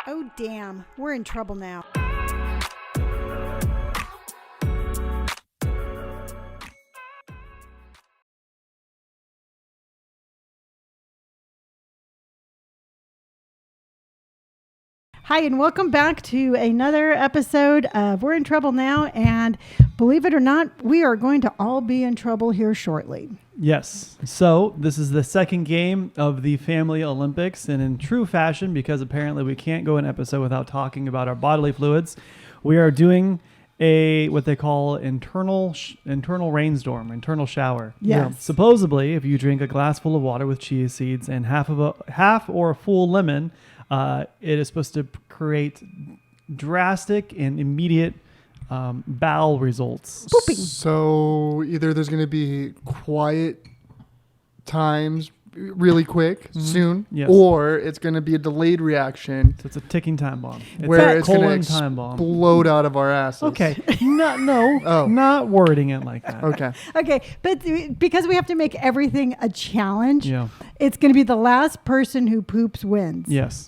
Oh, damn. We're in trouble now. Hi, and welcome back to another episode of We're in Trouble Now. And believe it or not, we are going to all be in trouble here shortly. Yes. So this is the second game of the Family Olympics. And in true fashion, because apparently we can't go an episode without talking about our bodily fluids, we are doing what they call internal rainstorm, internal shower. Yes. Now, supposedly, if you drink a glass full of water with chia seeds and half or a full lemon, it is supposed to create drastic and immediate bowel results. Pooping. So either there's going to be quiet times really quick, soon, Yes. or it's going to be a delayed reaction So it's a ticking time bomb. It's where a it's going to colon time bomb. explode out of our asses. Okay. Oh. Not wording it like that. Okay. Okay, but because we have to make everything a challenge, Yeah. it's going to be the last person who poops wins. Yes.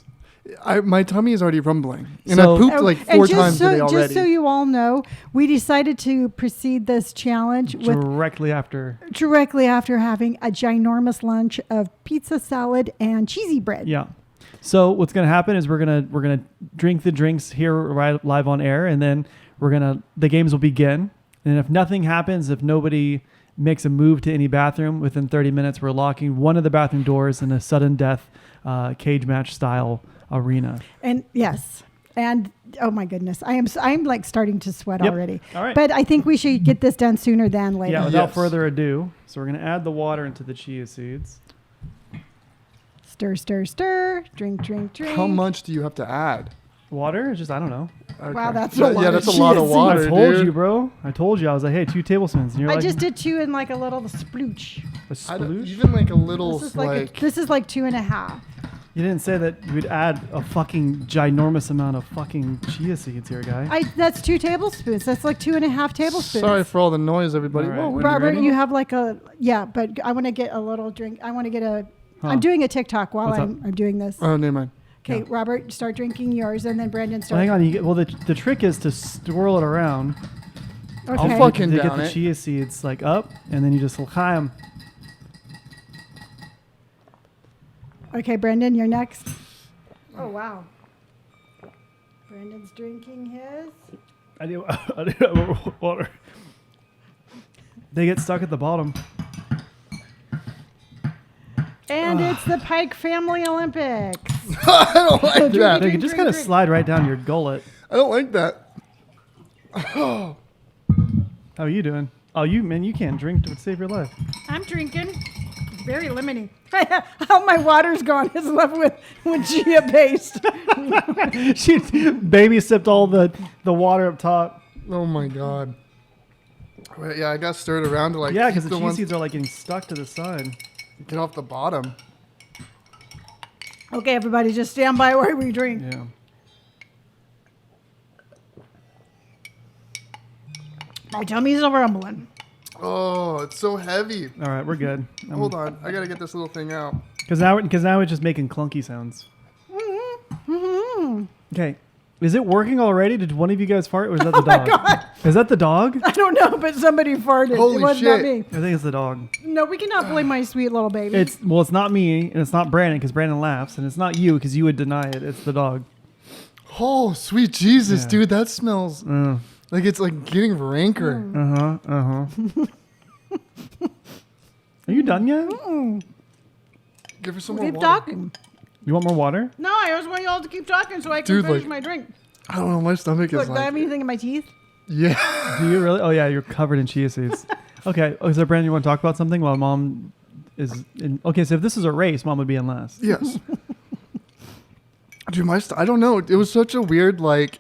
My tummy is already rumbling. And So- I pooped like four times today already. Just so you all know, we decided to proceed this challenge with Directly after. having a ginormous lunch of pizza salad and cheesy bread. Yeah. So what's going to happen is we're gonna drink the drinks here right live on air, and then the games will begin. And if nothing happens, if nobody makes a move to any bathroom within 30 minutes, we're locking one of the bathroom doors in a sudden death cage match style arena. And yes. And oh my goodness, I'm like starting to sweat Yep. already. All right. But I think we should get this done sooner than later. Yeah, without Yes. further ado, so we're going to add the water into the chia seeds. Stir, stir, stir. Drink, drink, drink. How much do you have to add? Water? It's just, I don't know. Okay. Wow, that's a lot Yeah, of that's a lot of chia water, I told dude. you, bro. I told you. I was like, hey, 2 tablespoons. And you're I like, just did 2 in like a little splooch. a I don't- sploosh? even like a little This like, is like 2.5. You didn't say that you'd add a fucking ginormous amount of fucking chia seeds here, guy. That's 2 tablespoons. That's like 2.5 tablespoons. sorry for all the noise, everybody. All right. Whoa, wait a Robert, minute. you have like but I want to get a little drink. I want to get Huh. I'm doing a TikTok while What's up? I'm doing this. Oh, never mind. Okay, Yeah. Robert, start drinking yours, and then Brandon Well, start. hang on. The trick is to swirl it around. Okay. I'll fucking to get down the it. chia seeds like up, and then you just l'chaim. Okay, Brandon, you're next. Oh wow. Brandon's drinking his. I do water. They get stuck at the bottom. And it's the Pike Family Olympics. I don't like Drink that. They it. can just kind of slide right down your gullet. I don't like that. How are you doing? Oh, you can't drink to save your life. I'm drinking. It's very limiting. How my water's gone is left with chia paste. She baby sipped all the water up top. Oh my god. Wait, yeah, I got stirred around to like Yeah, keep because the chia ones- seeds are like getting stuck to the side. get off the bottom. Okay, everybody, just stand by while we drink. Yeah. My tummy's rumbling. Oh, it's so heavy. All right, we're good. Hold on, I gotta get this little thing out. Because now it's just making clunky sounds. Mm-hmm. Okay. Is it working already? Did one of you guys fart, or is that the dog? God. Is that the dog? I don't know, but somebody farted. Holy it wasn't not shit. me. I think it's the dog. No, we cannot blame my sweet little baby. It's not me, and it's not Brandon because Brandon laughs, and it's not you because you would deny it. It's the dog. Oh, sweet Jesus, Yeah. dude, that smells like it's like getting rancor. Are you done yet? Give her some more Keep water. talking. You want more water? No, I just want you all to keep talking so I can Dude, finish like- my drink. I don't know, my stomach Look, is do I have like anything in my teeth? yeah. Do you really? Oh yeah, you're covered in chia seeds. Okay. Oh, so Brandon, you want to talk about something while Mom is in? Okay, so if this is a race, Mom would be in last. Yes. Dude, I don't know. It was such a weird like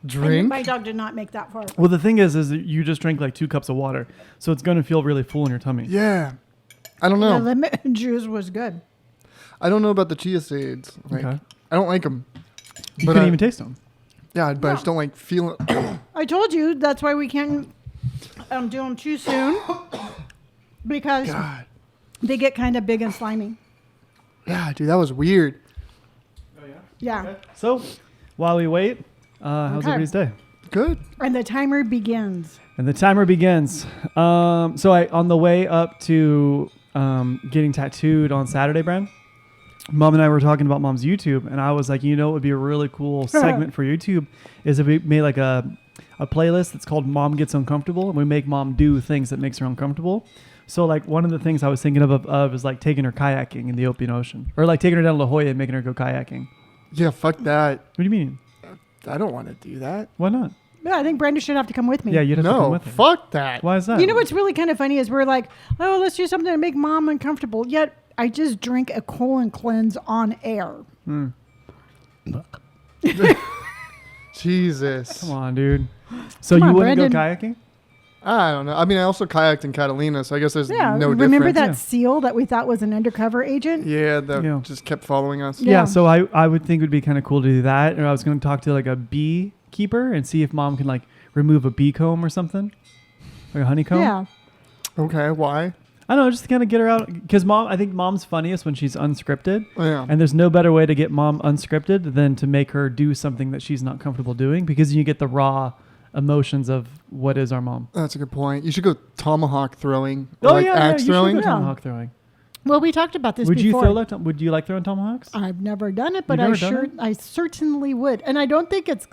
And drink. my dog did not make that far. Well, the thing is that you just drank like 2 cups of water, so it's going to feel really full in your tummy. Yeah. I don't The know. lemon juice was good. I don't know about the chia seeds. Like, Okay. I don't like them. You But couldn't I- even taste them. Yeah, but I just don't like feeling. I told you that's why we can't do them too soon because God. they get kind of big and slimy. Yeah, dude, that was weird. Oh yeah. Yeah. So while we wait, how's Okay. everybody's day? Good. And the timer begins. And the timer begins. So on the way up to getting tattooed on Saturday, Brand, Mom and I were talking about Mom's YouTube, and I was like, you know, it would be a really cool segment for YouTube is if we made like a playlist that's called Mom Gets Uncomfortable, and we make Mom do things that makes her uncomfortable. So like one of the things I was thinking of is like taking her kayaking in the open ocean, or like taking her down to La Jolla and making her go kayaking. Yeah, fuck that. What do you mean? I don't want to do that. Why not? Yeah, I think Brenda should have to come with me. Yeah, you'd have to come No, with her. fuck that. Why is that? You know what's really kind of funny is we're like, oh, let's do something to make Mom uncomfortable. Yet I just drink a colon cleanse on air. Jesus. Come on, dude. So Come you on, wouldn't go Brandon. kayaking? I don't know. I mean, I also kayaked in Catalina, so I guess there's Yeah. no Remember difference. that seal that we thought was an undercover agent? Yeah, that Yeah. just kept following us. Yeah. So I would think it would be kind of cool to do that. Or I was going to talk to like a bee keeper and see if Mom can like remove a bee comb or something, like a honeycomb. Yeah. Okay, why? I don't know, just to kind of get her out. Because I think Mom's funniest when she's unscripted. Yeah. And there's no better way to get Mom unscripted than to make her do something that she's not comfortable doing, because you get the raw emotions of what is our mom. That's a good point. You should go tomahawk throwing or axe you should throwing. go Yeah. tomahawk throwing. Well, we talked about this Would before. would you like throwing tomahawks? I've never done it, but You've never done I certainly would. And I don't think it's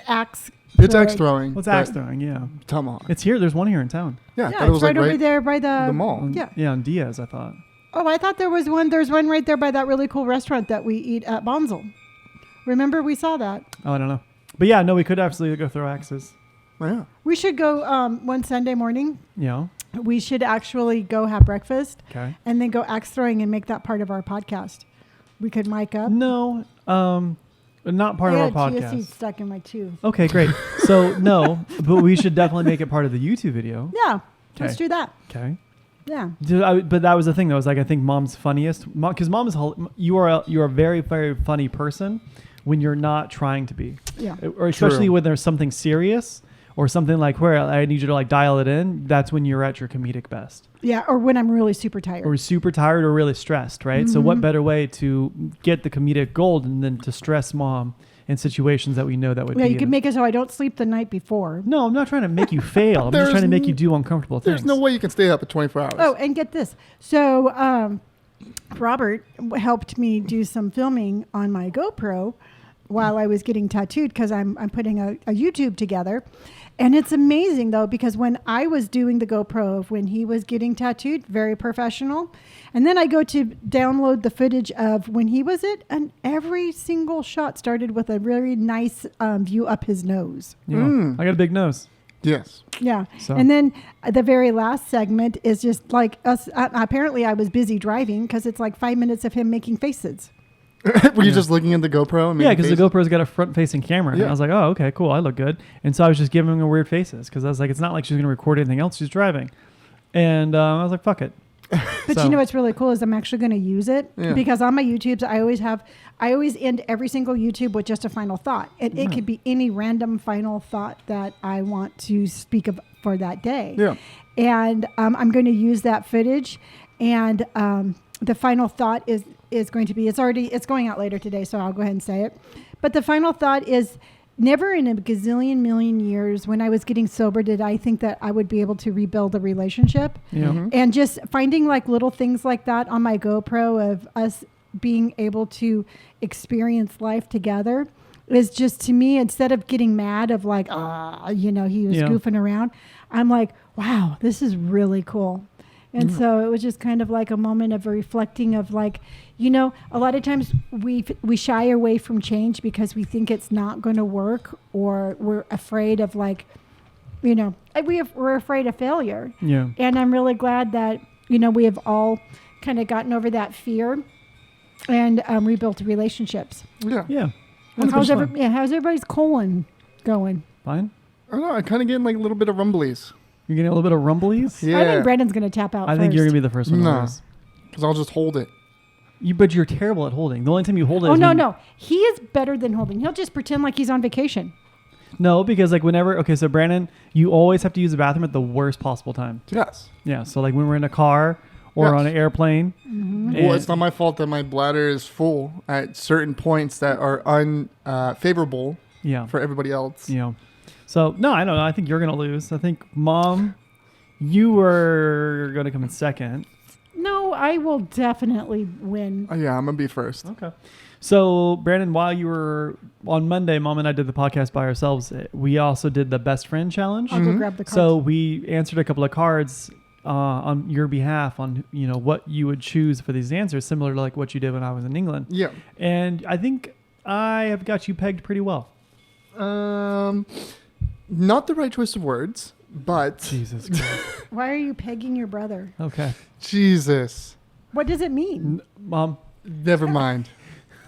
axe. It's axe throwing. throwing. What's but axe throwing? Yeah. Tomahawk. It's here. There's one here in town. Yeah, I Yeah, thought it it's was right like over there by the mall. Yeah. Yeah, on Diaz, I thought. Oh, I thought there was one. There's one right there by that really cool restaurant that we eat at Bonzel. Remember, we saw that. Oh, I don't know. But yeah, no, we could absolutely go throw axes. Yeah. We should go one Sunday morning. You know? We should actually go have breakfast Okay. and then go axe throwing and make that part of our podcast. We could mic up. No, not part I of our had chia seeds podcast. stuck in my tooth. Okay, great. So no, but we should definitely make it part of the YouTube video. Yeah, let's Okay. do that. Okay. Yeah. But that was the thing though. Is like I think Mom's funniest because Mom is you are a very very funny person when you're not trying to be, Yeah. or especially True. when there's something serious or something like where I need you to like dial it in. That's when you're at your comedic best, Yeah. Or when I'm really super tired. or super tired or really stressed, right? So what better way to get the comedic gold than to stress Mom in situations that we know that would Yeah, be you could make it so I don't sleep the night before. No, I'm not trying to make you fail. I'm just trying to make you do uncomfortable things. There's no way you can stay up at 24 hours. Oh, and get this. So Robert helped me do some filming on my GoPro while I was getting tattooed because I'm putting a YouTube together. And it's amazing, though, because when I was doing the GoPro of when he was getting tattooed, very professional. And then I go to download the footage of when he was it, and every single shot started with a really nice view up his nose. Yeah. I got a big nose. Yes. Yeah. So- And then the very last segment is just like us. Apparently, I was busy driving because it's like 5 minutes of him making faces. Were you just looking at the GoPro? And Yeah, making because the faces? GoPro's got a front-facing camera. And Yeah. I was like, oh, okay, cool. I look good. And so I was just giving her weird faces because I was like, it's not like she's going to record anything else. She's driving. And I was like, fuck it. But So- you know what's really cool is I'm actually going to use it Yeah. because on my YouTubes I always end every single YouTube with just a final thought. And it could be any random final thought that I want to speak of for that day. Yeah. And I'm going to use that footage. And the final thought is going to be, it's going out later today, so I'll go ahead and say it. But the final thought is, never in a gazillion million years when I was getting sober did I think that I would be able to rebuild a relationship. Yeah. Mm-hmm. And just finding like little things like that on my GoPro of us being able to experience life together is just, to me, instead of getting mad of like, he was Yeah. goofing around, I'm like, wow, this is really cool. And so it was just kind of like a moment of reflecting of like, a lot of times we shy away from change because we think it's not going to work, or we're afraid of like, we're afraid of failure. Yeah. And I'm really glad that, we have all kind of gotten over that fear and rebuilt relationships. Yeah. Yeah. How's 100%. how's everybody's colon going? Fine. I don't know. I'm kind of getting like a little bit of rumblies. You're getting a little bit of rumblies? Yeah. I think Brandon's going to tap out I first. think you're going to be the first one. to No. lose. Because I'll just hold it. But you're terrible at holding. The only time you hold it Oh, is no. He is better than holding. He'll just pretend like he's on vacation. No, because like so Brandon, you always have to use the bathroom at the worst possible time. Yes. Yeah. So like when we're in a car or Yes. on an airplane. Well, it's not my fault that my bladder is full at certain points that are unfavorable Yeah. for everybody else. You know. So no, I don't know. I think you're gonna lose. I think Mom, you were gonna come in second. No, I will definitely win. Oh, yeah, I'm gonna be first. Okay. So Brandon, while you were on Monday, Mom and I did the podcast by ourselves. We also did the best friend challenge. I'll go grab the cards. So we answered a couple of cards on your behalf on what you would choose for these answers, similar to like what you did when I was in England. Yeah. And I think I have got you pegged pretty well. Not the right choice of words, but Jesus Christ. Why are you pegging your brother? Okay. Jesus. What does it mean? Mom. Never mind.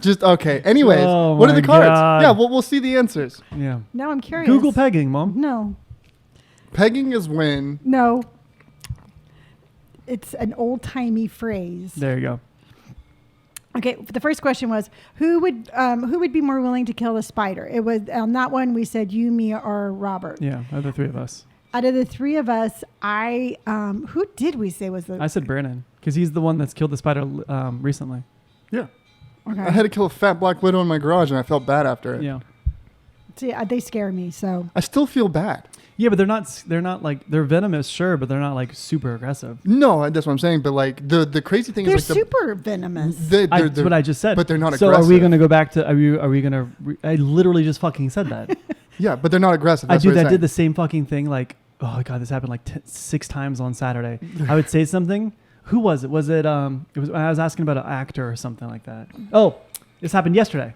Just okay. Anyways, Oh what are the my cards? God. Yeah, we'll see the answers. Yeah. Now I'm curious. Google pegging, Mom. No. Pegging is when No. It's an old-timey phrase. There you go. Okay, the first question was who would be more willing to kill a spider? It was on that one we said you, me, or Robert. Yeah, the three of us. Out of the three of us, who did we say was the? I said Brandon because he's the one that's killed the spider recently. yeah. Okay. I had to kill a fat black widow in my garage, and I felt bad after it. Yeah. See, they scare me. So I still feel bad. Yeah, but they're not like they're venomous, sure, but they're not like super aggressive. No, that's what I'm saying. But like the crazy thing they're is like super venomous. That's what I just said. But they're not so aggressive. are we going to go back to? Are we going to? I literally just fucking said that. Yeah, but they're not aggressive. I That's what I'm did saying. the same fucking thing. Like, oh god, this happened like 6 times on Saturday. I would say something. Who was it? Was it? It was. I was asking about an actor or something like that. Oh, this happened yesterday.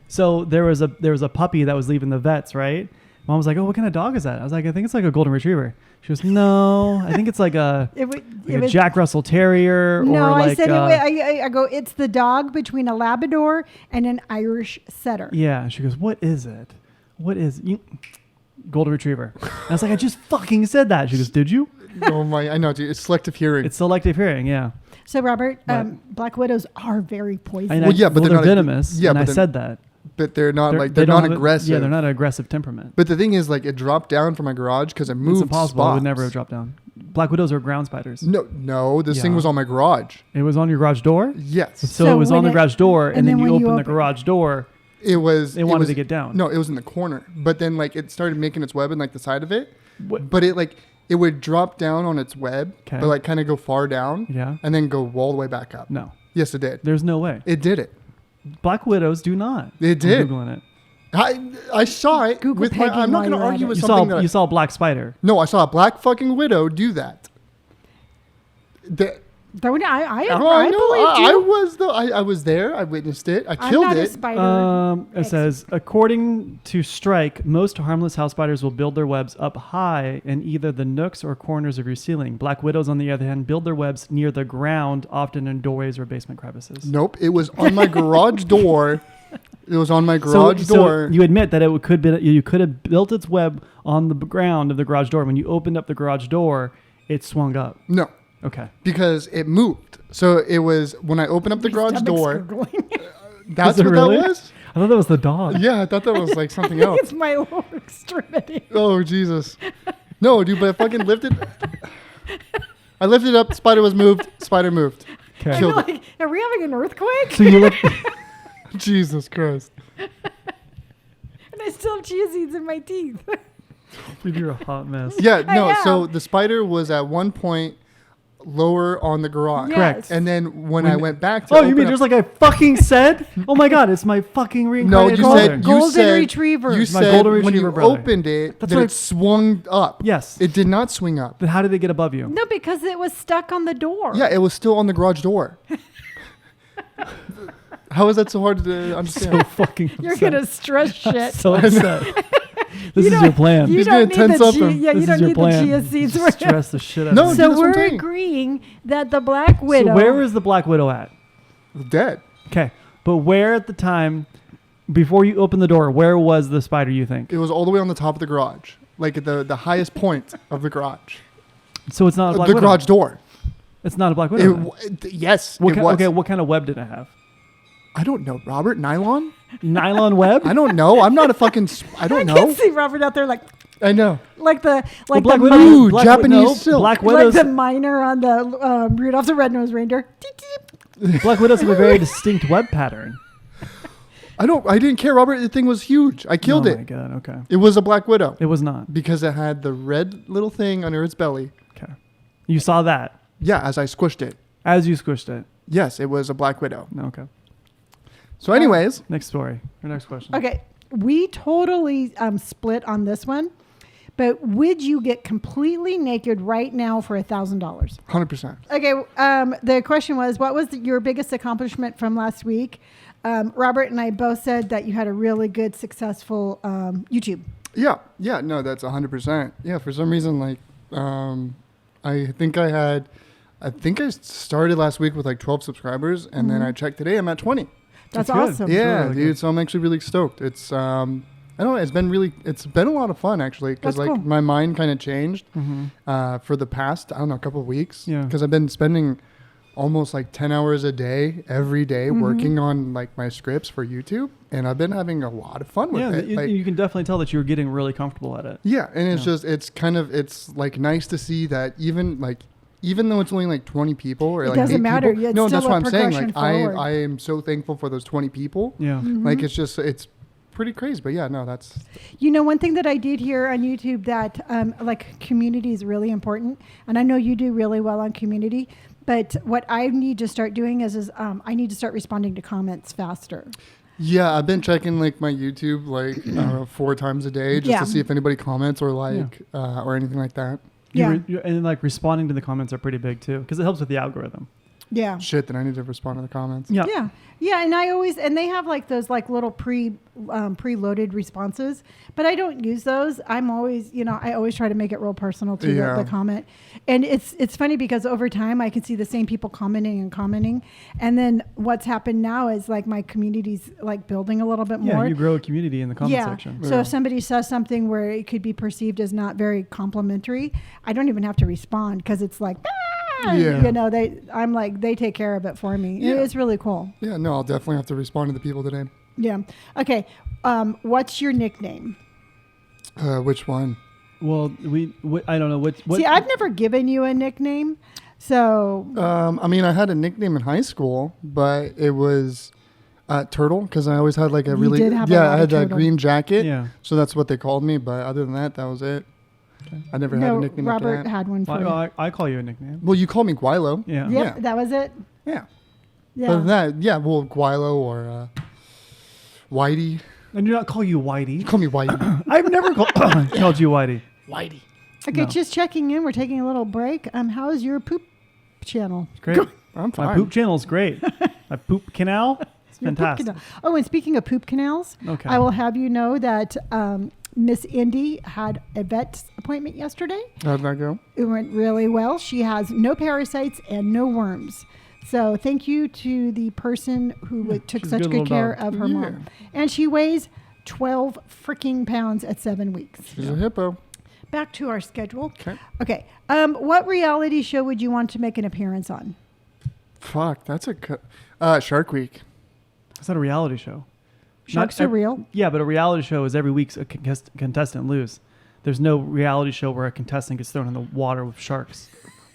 So there was a puppy that was leaving the vets, right? Mom was like, "Oh, what kind of dog is that?" I was like, "I think it's like a golden retriever." She goes, "No, I think it's like a a Jack Russell Terrier." No, or like I said I go. It's the dog between a Labrador and an Irish Setter. Yeah, she goes, "What is it? What is you?" Golden retriever. And I was like, "I just fucking said that." She goes, "Did you?" Oh my! I know, dude. It's selective hearing. It's selective hearing. Yeah. So Robert, What? black widows are very poisonous. And Well, yeah, but they're they're not venomous. yeah, and but I they're- said that. but they're not They they're don't not have aggressive. Yeah, they're not an aggressive temperament. But the thing is, like, it dropped down from my garage because it moved. It's impossible. It would spots. never have dropped down. Black widows are ground spiders. No. This thing Yeah. was on my garage. It was on your garage door. Yes, So So it was when on the it- garage door, and then when you you open the open- garage door. it was. They it wanted was- to get down. No, it was in the corner. But then, like, it started making its web in like the side of it. What? But it would drop down on its web, 'Kay. but like kind of go far down, Yeah. and then go all the way back up. No, Yes, it did. there's no way. It did it. Black widows do not. It I'm did. Googling it. I saw it Google with my. pegging I'm not while going to you're at argue it. with You something saw that. you saw a black spider. No, I saw a black fucking widow do that. Don't I I believed you. I was there. I witnessed it. I I'm killed not a it. spider. It says, according to Strike, most harmless house spiders will build their webs up high in either the nooks or corners of your ceiling. Black widows, on the other hand, build their webs near the ground, often in doorways or basement crevices. Nope, it was on my garage door. It was on my garage door. So you admit that you could have built its web on the ground of the garage door. When you opened up the garage door, it swung up. No, Okay. because it moved. So it was when I opened up the garage Stomach's door. gurgling. That's Was it what really? that was. I thought that was the dog. Yeah, I thought that was like something I else. think it's my lower extremity. Oh Jesus! No, dude, but I fucking lifted. I lifted up. Spider was moved. Spider moved. Okay. I'm Killed it. like, are we having an earthquake? So you look. Jesus Christ! And I still have chia seeds in my teeth. You're a hot mess. Yeah, no. I So am. the spider was at one point lower on the garage. Yes. Correct. And then when I went back to Oh, you open mean up- just like I fucking said? Oh my god, it's my fucking no, reincarnated you brother. said you Golden said retriever. You My said golden when retriever you brother. opened it That's that what it swung up. Yes. It did not swing up. Then how did it get above you? No, because it was stuck on the door. Yeah, it was still on the garage door. How is that so hard to understand? So fucking You're upset. gonna stress shit. So upset. This You is don't- your plan. You He's don't gonna need the tense up chia. him. Yeah, This you is don't your need plan. the chia seeds. Just right now. stress the shit out No, of dude, me. So that's what I'm we're saying. agreeing that the black widow. So where is the black widow at? Dead. Okay. But where at the time, before you opened the door, where was the spider, you think? It was all the way on the top of the garage, like at the highest point of the garage. So it's not a black The widow. garage door. It's not a black widow. then. Yes, What it ki- was. okay, what kind of web did it have? I don't know, Robert. Nylon? Nylon web? I don't know. I'm not a fucking. I I don't can know. see Robert out there like, I know. Like the Well, like Black the Widow, Ooh, Black Japanese silk. Black like Widows, the miner on the Rudolph the Red-Nosed Reindeer. Teep, teep. Black Widows have a very distinct web pattern. I didn't care, Robert. The thing was huge. I killed Oh it. my god. Okay. It was a Black Widow It was not. because it had the red little thing under its belly. Okay. You saw that Yeah, as I squished it. as you squished it. Yes, it was a Black Widow. No, okay. So, anyways, Next story. Or next question. Okay, we totally split on this one, but would you get completely naked right now for $1,000? 100%. Okay, the question was, what was your biggest accomplishment from last week? Robert and I both said that you had a really good, successful YouTube. Yeah, no, that's 100%. Yeah, for some reason, like, I think I started last week with like 12 subscribers, and then I checked today, I'm at 20. That's good. awesome. Yeah, really dude. good. So I'm actually really stoked. It's I don't know. It's been a lot of fun actually, because That's like cool. my mind kind of changed Mm-hmm. for the past a couple of weeks. Yeah. Because I've been spending almost like 10 hours a day every day working on like my scripts for YouTube, and I've been having a lot of fun with Yeah, it. Like, you can definitely tell that you were getting really comfortable at it. yeah, and it's Yeah. just it's like nice to see that even though it's only like 20 people or It like doesn't 8 matter. people, Yeah, it's no, still that's a what I'm saying. progression Like forward. I am so thankful for those 20 people. Yeah. Like it's pretty crazy, but yeah, no, that's You know, one thing that I did here on YouTube that like community is really important, and I know you do really well on community. But what I need to start doing is I need to start responding to comments faster. yeah. I've been checking like my YouTube like I don't know 4 times a day just Yeah. to see if anybody comments or like or anything like that. Yeah. And like responding to the comments are pretty big too, because it helps with the algorithm. Yeah. Shit, then I need to respond to the comments. Yeah. Yeah. Yeah. And they have like those like little preloaded responses, but I don't use those. I'm always, I always try to make it real personal to Yeah. the comment. And it's funny because over time I can see the same people commenting. And then what's happened now is like my community's like building a little bit Yeah, more. you grow a community in the comment section. So Yeah. if somebody says something where it could be perceived as not very complimentary, I don't even have to respond because it's like, Yeah. they take care of it for me. Yeah. It's really cool. Yeah, no, I'll definitely have to respond to the people today. Yeah. Okay. What's your nickname? Which one? Well, I don't know what. See, I've never given you a nickname, so I mean, I had a nickname in high school, but it was Turtle because I always had like a You really did have a yeah. lot I of had that turtle. green jacket, Yeah. so that's what they called me. But other than that, that was it. I never had a no. nickname after Robert that. had one for Well, you. I call you a nickname. Well, you call me Guilo. Yeah. Yep, yeah. that was it. Yeah. Yeah. Other than that, yeah, well, Guilo or Whitey. I do not call you Whitey. You call me Whitey. I've never called you Whitey. Whitey. Okay, No. just checking in. We're taking a little break. How's your poop channel? Great. I'm fine. My poop channel is great. My poop canal, it's Your poop fantastic. canal. Oh, and speaking of poop canals, Okay. I will have you know that Miss Indy had a vet appointment yesterday. How'd that go? It went really well. She has no parasites and no worms. So thank you to the person who took she's a such good good little care dog. of her Yeah. mom. And she weighs 12 freaking pounds at 7 weeks. She's a hippo. Back to our schedule. Okay. Okay. What reality show would you want to make an appearance on? Fuck, that's Shark Week. It's not a reality show. Sharks Not are real. Yeah, but a reality show is every week a contestant lose. There's no reality show where a contestant gets thrown in the water with sharks.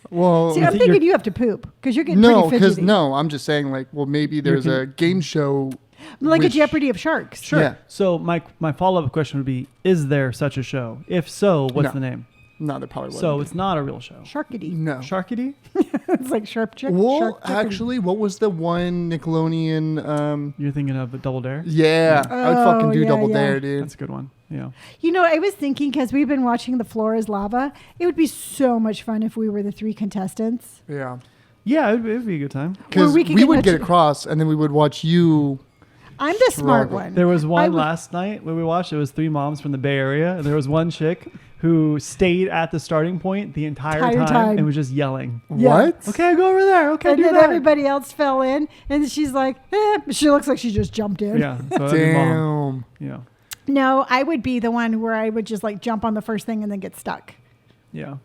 Well, See, I'm think thinking you're- you have to poop because you're getting no, pretty because fidgety. no, I'm just saying like, well, maybe there's a game show. Like which- a Jeopardy of sharks. Sure. Yeah. So my follow-up question would be, is there such a show? If so, what's No. the name? No, there probably wasn't. So it's not a real show. Sharkity. no. Sharkity? It's like Sharp Chick. Well, Shark Jeopardy. actually, what was the one Nickelodeon? You're thinking of Double Dare? Yeah, I would fucking Oh, do yeah, Double yeah. Dare, dude. That's a good one. Yeah. You know, I was thinking because we've been watching The Floor is Lava, it would be so much fun if we were the 3 contestants. Yeah, Yeah, it'd be a good time. because we we, could get would much- get across, and then we would watch you. I'm the smart Struggle. one. There was I one would- last night when we watched. It was 3 moms from the Bay Area. And there was one chick who stayed at the starting point the entire Entire time, time. and was just yelling. Yeah. What? Okay, go over there. Okay, And do then that. everybody else fell in, and she's like, she looks like she just jumped in. Yeah. So that'd be mom. Damn. Yeah. No, I would be the one where I would just like jump on the first thing and then get stuck. Yeah.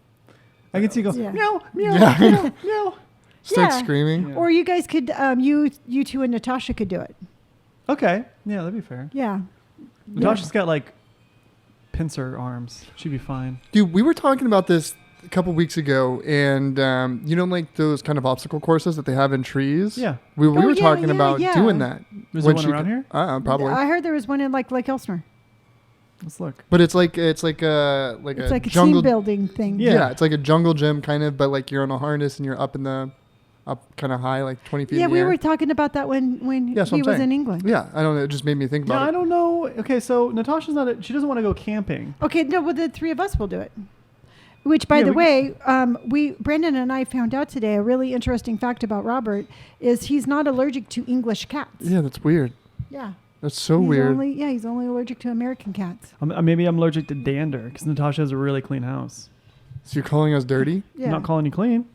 I can see you go Yeah. meow meow Yeah. meow meow. Start Yeah. screaming. Yeah. Or you guys could, you two and Natasha could do it. Okay. Yeah, that'd be fair. Yeah. Natasha's got like pincer arms. She'd be fine. Dude, we were talking about this a couple weeks ago, and like those kind of obstacle courses that they have in trees? Yeah. We were yeah, talking yeah, about yeah. doing that. Is there When one around here? Probably. I heard there was one in like Lake Elsinore. Let's look. But it's like a It's like a jungle team building thing. Yeah, it's like a jungle gym kind of, but like you're on a harness and you're up kind of high, like 20 feet Yeah, in the we air. were talking about that when That's what he I'm was saying. in England. Yeah, I don't know. It just made me think Yeah, about I it. don't know. Okay, so Natasha's not. She doesn't want to go camping. Okay, no, well, the three of us will do it. Which, by Yeah, the we way, Brandon and I found out today a really interesting fact about Robert is he's not allergic to English cats. Yeah, that's weird. Yeah. That's so weird. He's only allergic to American cats. Maybe I'm allergic to dander because Natasha has a really clean house. So you're calling us dirty? Yeah. I'm not calling you clean.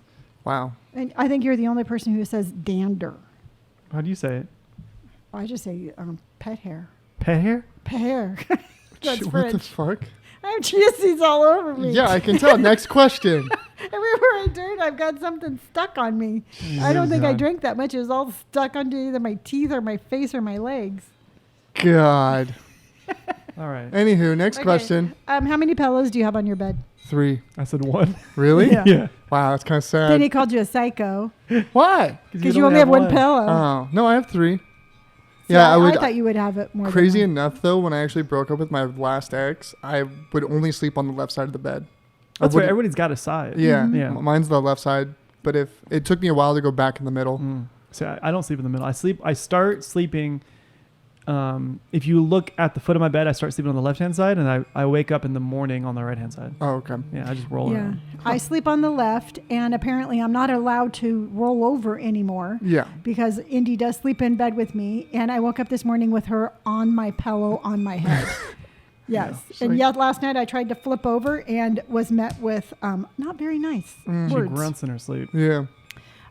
Wow. And I think you're the only person who says dander. How do you say it? I just say pet hair. Pet hair? Pet hair. That's What the French. fuck? I have chia seeds all over me. Yeah, I can tell. Next question. Everywhere I turn, I've got something stuck on me. I don't think I God. drank that much. It was all stuck onto either my teeth or my face or my legs. God. All right. Anywho, next Okay. question. How many pillows do you have on your bed? 3. I said one. Really? Yeah. Yeah. Wow, that's kind of Then he sad. called you a psycho Why? because you only have one pillow. Oh, no, I have 3. See, Yeah, I would. thought you would have it more. Crazy than enough, though, when I actually broke up with my last ex, I would only sleep on the left side of the bed. I That's right. wouldn't- Everybody's got a side. Yeah, Mhm. Yeah. mine's the left side. But if it took me a while to go back in the middle. See, I don't sleep in the middle. I start sleeping. If you look at the foot of my bed, I start sleeping on the left-hand side, and I wake up in the morning on the right-hand side. Oh, okay. Yeah, I just roll Yeah, around. I sleep on the left, and apparently I'm not allowed to roll over anymore Yeah. because Indy does sleep in bed with me, and I woke up this morning with her on my pillow on my head. Yes, It's and like- yet last night I tried to flip over and was met with not very nice She words. grunts in her sleep. Yeah.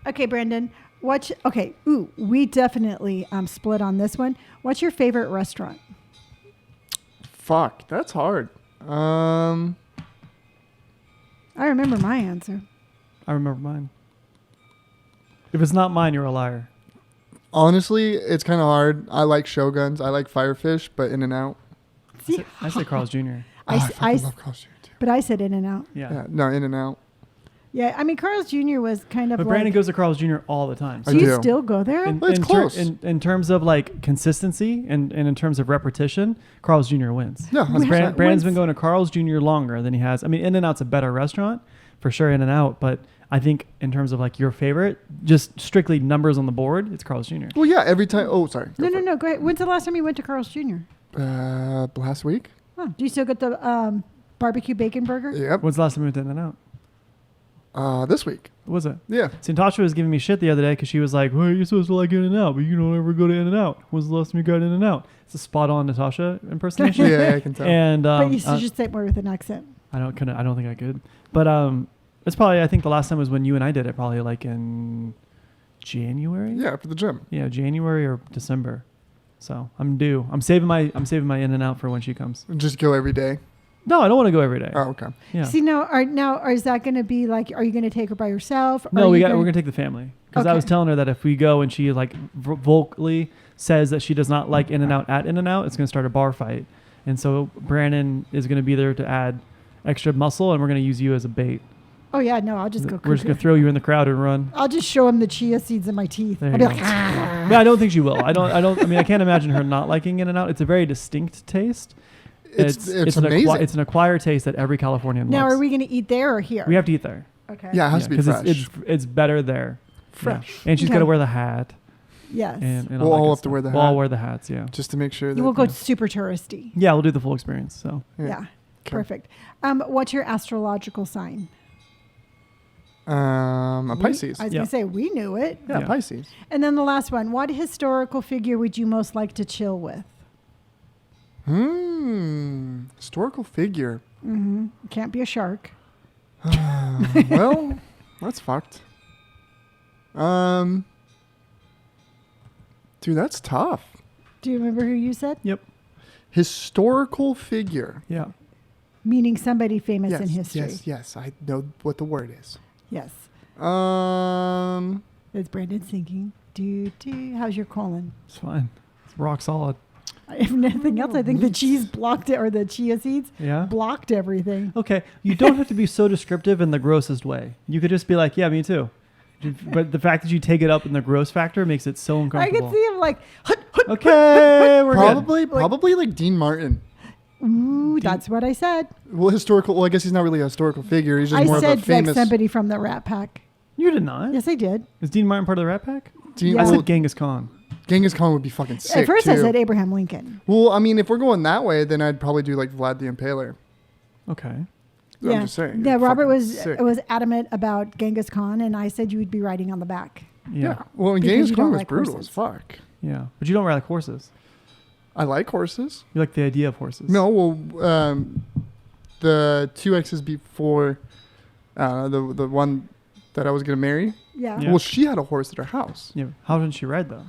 Okay, Brandon. We definitely split on this one. What's your favorite restaurant? Fuck, that's hard. I remember my answer. I remember mine. If it's not mine, you're a liar. Honestly, it's kind of hard. I like Shoguns. I like Firefish, but In-N-Out. See, I say Carl's Jr. I s- love Carl's Jr. too. but I said In-N-Out. Yeah. Yeah, no, In-N-Out. Yeah, I mean Carl's Jr. was kind of But like. Brandon goes to Carl's Jr. all the time. I Do you do. still go there? Well, it's close. In terms of like consistency and in terms of repetition, Carl's Jr. wins. No, We 100%. have- Brandon's When's- been going to Carl's Jr. longer than he has. I mean, In-N-Out's a better restaurant, for sure, In-N-Out. But I think in terms of like your favorite, just strictly numbers on the board, it's Carl's Jr. Well, yeah, every time. Oh, sorry. Go for No. Go ahead. When's the last time you went to Carl's Jr.? it. Last week? Huh. Do you still get the barbecue bacon burger? Yep. When's the last time we went to In-N-Out? This week. What was it? Yeah. See, Natasha was giving me shit the other day because she was like, well, you're supposed to like In-N-Out, but you don't ever go to In-N-Out. When's the last time you got In-N-Out? It's a spot-on Natasha impersonation. Yeah, I can tell. And But you should say it more with an accent. I don't think I could. But it's probably, I think the last time was when you and I did it, probably like in January. Yeah, for the gym. Yeah, January or December. So I'm due. I'm saving my In-N-Out for when she comes. Just go every day. No, I don't want to go every day. Oh, okay. Yeah. See, is that going to be like? Are you going to take her by yourself? No, Are we're you gonna take the family because I was Okay. telling her that if we go and she like vocally says that she does not like In-N-Out at In-N-Out, it's gonna start a bar fight. And so Brandon is gonna be there to add extra muscle, and we're gonna use you as a bait. Oh yeah, no, I'll just go. We're just gonna throw you in the crowd and run. I'll just show him the chia seeds in my teeth. There I'll you be go. like, "Ah." But I don't think she will. I mean, I can't imagine her not liking In-N-Out. It's a very distinct taste. It's an amazing. it's an acquired taste that every Californian Now, loves. are we going to eat there or here? We have to eat there. Okay. Yeah, it has to be 'cause fresh. It's better there. Fresh. Yeah. And she's Okay. got to wear the hat. Yes. And We'll all that all good have to stuff. wear the We'll all hat. wear the hats, yeah. just to make sure that. you will go super touristy. Yeah, we'll do the full experience. So Yeah. Perfect. What's your astrological sign? A Pisces. I was Yeah. going to say we knew it. Yeah, Yeah. Pisces. And then the last one. What historical figure would you most like to chill with? Historical figure. Can't be a shark. Well, that's fucked. Dude, that's tough. Do you remember who you said? Yep. Historical figure. Yeah. Meaning somebody famous Yes, in history. yes. I know what the word is. Yes. Um, Is Brandon thinking? How's your colon? It's fine. It's rock solid. If nothing else, I think the cheese blocked it, or the chia seeds Yeah. blocked everything. Okay, you don't have to be so descriptive in the grossest way. You could just be like, yeah, me too. But the fact that you take it up in the gross factor makes it so I uncomfortable. can see him like, hut, hut, Okay, we're good. Probably like Dean Martin. ooh, that's what I said. Well, historical. Well, I guess he's not really a historical figure. He's just more I of a said like famous. somebody from the Rat Pack. You did not. Yes, I did. Is Dean Martin part of the Rat Pack? Yeah. I Well, said Genghis Khan. Genghis Khan would be fucking sick. At first, too. I said Abraham Lincoln. Well, I mean, if we're going that way, then I'd probably do like Vlad the Impaler. Okay. I'm Yeah, just saying. yeah. You're Robert fucking was sick. adamant about Genghis Khan, and I said you would be riding on the back. Yeah. Well, Because Genghis you Khan don't was like brutal horses. as fuck. Yeah. But you don't ride like horses. I like horses. You like the idea of horses. No, well, the two exes before the one that I was gonna marry. Yeah. Yeah. Well, she had a horse at her house. Yeah. How did she ride though?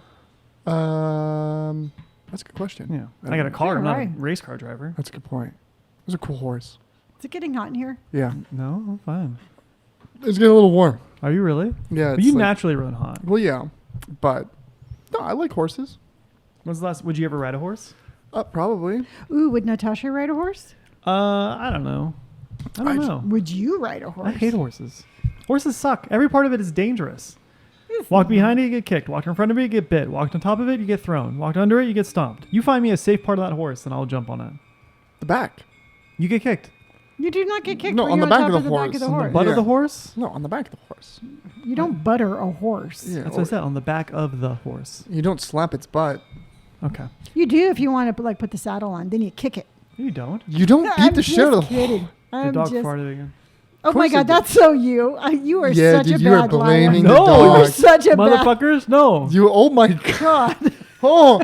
That's a good question. Yeah. I got a car. Yeah, I'm not right. a race car driver. That's a good point. It was a cool horse. Is it getting hot in here? Yeah, No, I'm fine. it's getting a little warm. Are you really? Yeah, But it's you like- naturally run hot. Well, yeah, but no, I like horses. When's the last? Would you ever ride a horse? Probably. Ooh, would Natasha ride a horse? I don't know. I don't know. Would you ride a horse? I hate horses. Horses suck. Every part of it is dangerous. Walk behind it, you get kicked. Walk in front of it, you get bit. Walk on top of it, you get thrown. Walk under it, you get stomped. You find me a safe part of that horse, and I'll jump on it. The back. You get kicked. You do not get kicked No, when on you're the back top of the back horse. of the On the horse. Butt Yeah. of the horse? No, on the back of the horse. You don't butter a horse. Yeah, That's what I said. On the back of the horse. You don't slap its butt. Okay. You do if you want to like put the saddle on. Then you kick it. You don't. You don't No, beat I'm the shit out of just the kidding. The I'm dog just. farted again. Oh my course it God, did. that's so you. You are Yeah, such dude, a you are bad liar. blaming No, the You're dog. such a bad. Motherfuckers, no. You. Oh my god. God. Oh,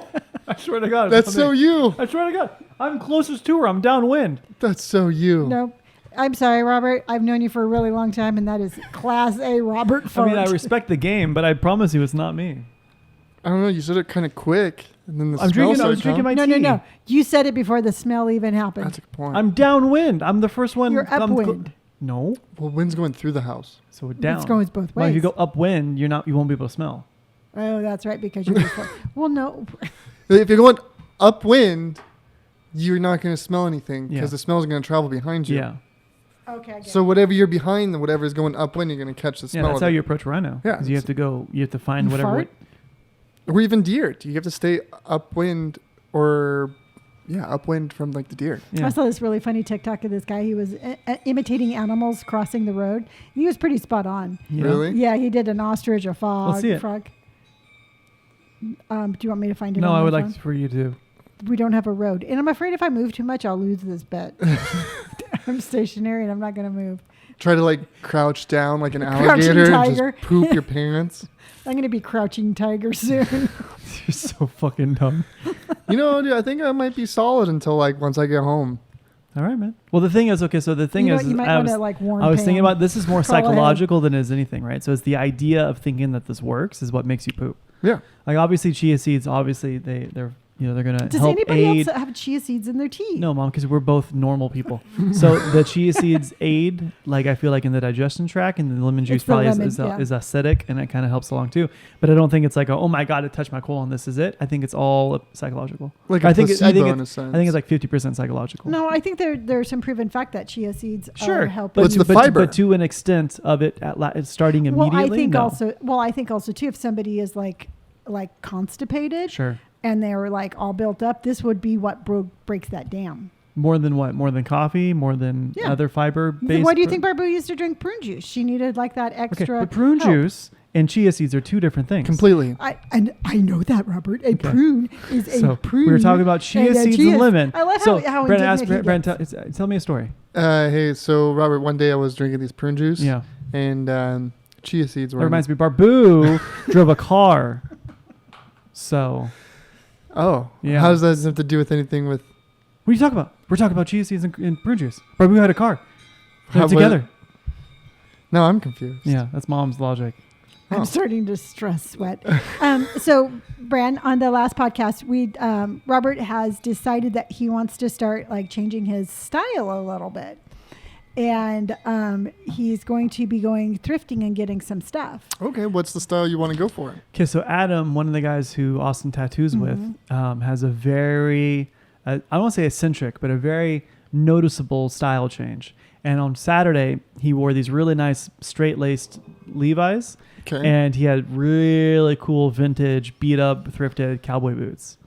I swear to God. that's so you. I swear to God. I'm closest to her. I'm downwind. That's so you. No. I'm sorry, Robert. I've known you for a really long time, and that is Class A Robert I fart. mean, I respect the game, but I promise you it's not me. I don't know. You said it kind of quick, and then the I'm smell drinking. I was started drinking my No, tea. no, no. You said it before the smell even happened. That's a good point. I'm downwind. I'm the first one. You're I'm upwind. no. Well, wind's going through the house. So down. It goes both Well, if you ways. go upwind, you won't be able to smell. Oh, that's right, because you're before. Well, no. If you're going upwind, you're not going to smell anything because Yeah. the smell is going to travel behind you. Yeah. Okay, I get So whatever you're behind, and whatever is going upwind, you're going to catch the Yeah, smell. that's of how it. you approach rhino. Yeah, 'Cause you have to go. You have to find You whatever. fart? Or even deer. Do you have to stay upwind or upwind from like the deer? Yeah. I saw this really funny TikTok of this guy. He was imitating animals crossing the road. He was pretty spot on. Yeah. Really? Yeah, he did an ostrich, a Let's see it. frog. Do you want me to find it? No, on I my would phone? like for you to. We don't have a road, and I'm afraid if I move too much, I'll lose this bet. I'm stationary, and I'm not going to move. Try to like crouch down like an Crouching alligator and tiger. just poop your pants. I'm going to be crouching tiger soon. You're so fucking dumb. You know, dude, I think I might be solid until like once I get home. All right, man. Well, the thing is, okay. So the thing you know, is, you might I want was, to like warn. I was thinking Pam. about this is more Crawl ahead. psychological than it is anything, right? So it's the idea of thinking that this works is what makes you poop. Yeah. Like obviously chia seeds, obviously they're they're gonna Does help anybody aid. else have chia seeds in their tea? No, Mom, because we're both normal people. So the chia seeds aid, like I feel like in the digestion tract, and the lemon juice It's the probably lemon, is yeah. acidic, and it kind of helps along too. But I don't think it's like, oh my God, it touched my colon, this is it. I think it's all psychological. Like a I think placebo in a sense. I think it's like 50% psychological. No, I think there's some proven fact that chia seeds Sure, are helping. But it's you. the fiber. but to an extent of it it's starting immediately. Well, I think no. also too, if somebody is like constipated Sure. and they're like all built up, this would be what breaks that dam. More than what? More than coffee? More than Yeah. other fiber based? Why do you think Barbu used to drink prune juice? She needed like that Okay, extra. but prune help. juice and chia seeds are two different things. Completely. I know that, Robert. A Okay. prune is a So prune. we were talking about chia and a seeds chia- and lemon. I love so how Brandon, indignant he Brandon, gets. tell me a story. Hey, so Robert, one day I was drinking these prune juice. Yeah. And chia seeds That were. reminds me, Barbu drove a car. So Oh. Yeah. How does that have to do with anything with? what are you talking about? We're talking about chia seeds and prune juice. Barbu had a car. Put How- it together. No, I'm confused. Yeah, that's Mom's logic. I'm Oh. starting to stress sweat. So, Bran, on the last podcast, Robert has decided that he wants to start like changing his style a little bit. and he's going to be going thrifting and getting some stuff. Okay, what's the style you want to go for? Okay, so Adam, one of the guys who Austin tattoos with, has a very, I don't want to say eccentric, but a very noticeable style change. And on Saturday, he wore these really nice straight-laced Levi's, and he had really cool vintage, beat-up, thrifted cowboy boots.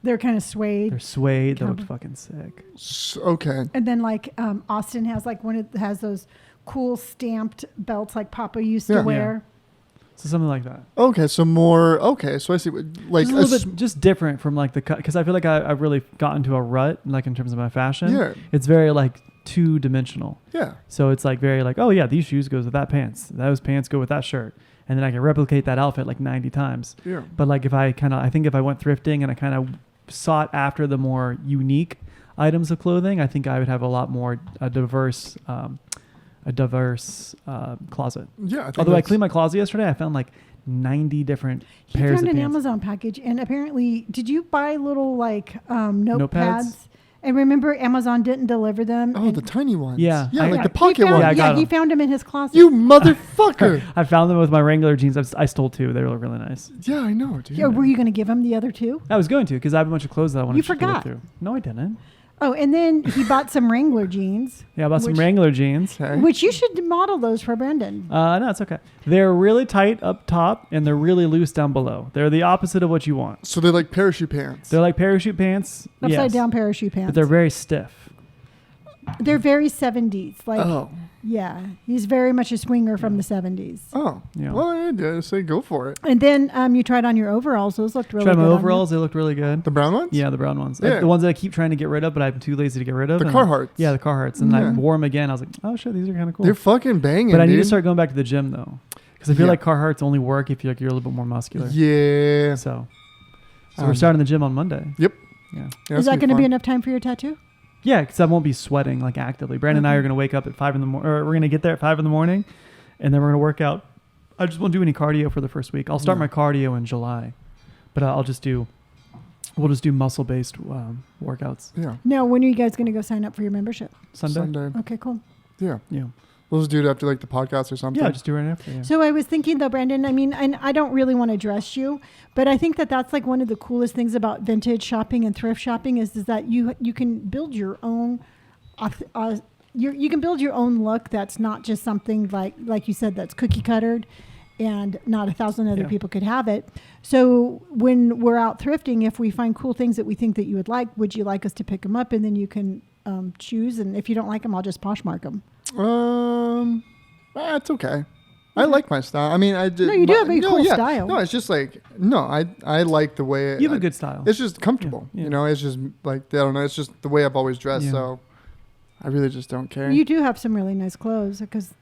They're kind of suede. They're suede. They looked fucking sick. Okay. And then like Austin has like has those cool stamped belts like Papa used to wear. So something like that. Okay, so more. Okay, so I see. Like just a little bit, just different from like the cut, because I feel like I've really gotten into a rut, like in terms of my fashion. Yeah. It's very like two-dimensional. Yeah. So it's like very like, oh yeah, these shoes goes with that pants. Those pants go with that shirt. And then I can replicate that outfit like 90 times. Yeah. But like if I think if I went thrifting and I kind of sought after the more unique items of clothing, I think I would have a lot more a diverse closet. Yeah. Although I cleaned my closet yesterday, I found like 90 different pairs of pants. He found an Amazon package, and apparently, did you buy little like notepads? And remember, Amazon didn't deliver them. Oh, the tiny ones. Yeah. Yeah, like the pocket ones. Yeah, he found them in his closet. You motherfucker. I found them with my Wrangler jeans. I stole two. They were really nice. Yeah, I know, dude. Yeah, were you going to give him the other two? I was going to, because I have a bunch of clothes that I wanted You to go forgot. through. No, I didn't. Oh, and then he bought some Wrangler jeans. Yeah, I bought some Wrangler jeans. Okay. Which you should model those for Brendan. No, it's okay. They're really tight up top, and they're really loose down below. They're the opposite of what you want. So they're like parachute pants. They're like parachute pants. Upside down parachute pants. But they're very stiff. They're very 70s. Like, oh. Yeah. He's very much a swinger from the 70s. Oh. Yeah. Well, I did say go for it. And then you tried on your overalls. Those looked really Tried good. my overalls. They looked really good. The brown ones? Yeah, the brown ones. Yeah. The ones that I keep trying to get rid of, but I'm too lazy to get rid of. The Carhartts. Yeah, the Carhartts. And I wore them again. I was like, oh, shit, these are kind of cool. They're fucking banging, But I need to dude. start going back to the gym, though. Because I feel like Carhartts only work if you're a little bit more muscular. Yeah. So we're starting the gym on Monday. Yep. Yeah. Is that going to be enough time for your tattoo? Yeah, because I won't be sweating like actively. Brandon and I are going to wake up at 5 in the morning, or we're going to get there at 5 in the morning, and then we're going to work out. I just won't do any cardio for the first week. I'll start my cardio in July, but we'll just do muscle-based workouts. Yeah. Now, when are you guys going to go sign up for your membership? Sunday. Okay, cool. Yeah. Yeah. We'll just do it after like the podcast or something. Yeah, just do it right after. Yeah. So I was thinking though, Brandon, I mean, and I don't really want to dress you, but I think that that's like one of the coolest things about vintage shopping and thrift shopping is that you can build your own, you can build your own look that's not just something like you said, that's cookie cuttered and not 1,000 other people could have it. So when we're out thrifting, if we find cool things that we think that you would like you like us to pick them up and then you can choose? And if you don't like them, I'll just Poshmark them. It's okay. I like my style. I mean, I did. No, you do have a cool style. No, it's just like I like the way you have a good style. It's just comfortable. Yeah. You know, it's just like I don't know. It's just the way I've always dressed. So I really just don't care. You do have some really nice clothes because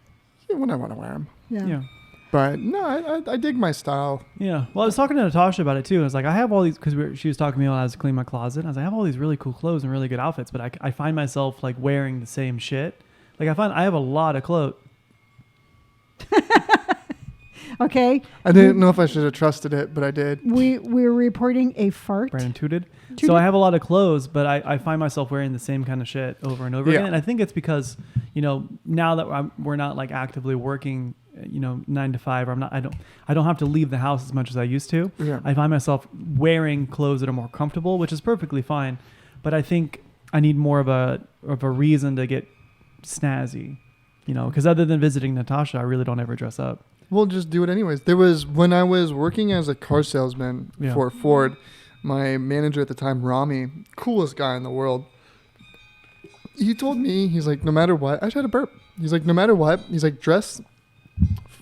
when I want to wear them. Yeah. But no, I dig my style. Yeah. Well, I was talking to Natasha about it too. I was like, I have all these, because she was talking to me while I was cleaning my closet. And I was like, I have all these really cool clothes and really good outfits, but I find myself like wearing the same shit. Like I have a lot of clothes. Okay. I didn't know if I should have trusted it, but I did. We're reporting a fart. Brandon tooted. So I have a lot of clothes, but I find myself wearing the same kind of shit over and over again. And I think it's because, now that we're not like actively working, 9 to 5, or I don't have to leave the house as much as I used to. Yeah. I find myself wearing clothes that are more comfortable, which is perfectly fine. But I think I need more of a reason to get snazzy, because other than visiting Natasha, I really don't ever dress up. We'll just do it anyways. There was, when I was working as a car salesman for Ford, my manager at the time, Rami, coolest guy in the world, he told me, he's like, no matter what, I tried to burp. He's like, no matter what, he's like, dress,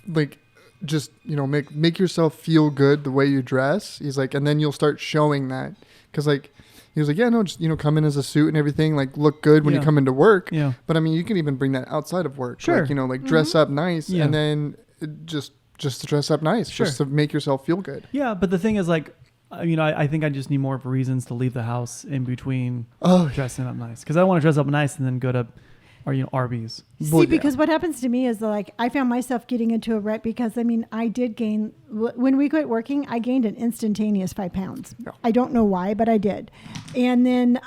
like, just, make yourself feel good the way you dress. He's like, and then you'll start showing that. Because, like, he was like, yeah, no, just, come in as a suit and everything, like, look good when you come into work. Yeah. But, I mean, you can even bring that outside of work. Sure. Like, like, dress up nice, and then just to dress up nice, Sure. just to make yourself feel good. Yeah, but the thing is, like, I think I just need more of reasons to leave the house in between dressing up nice. Because I want to dress up nice and then go to, Arby's. See, because what happens to me is like I found myself getting into a rut because I did gain when we quit working. I gained an instantaneous 5 pounds. Yeah. I don't know why, but I did. And then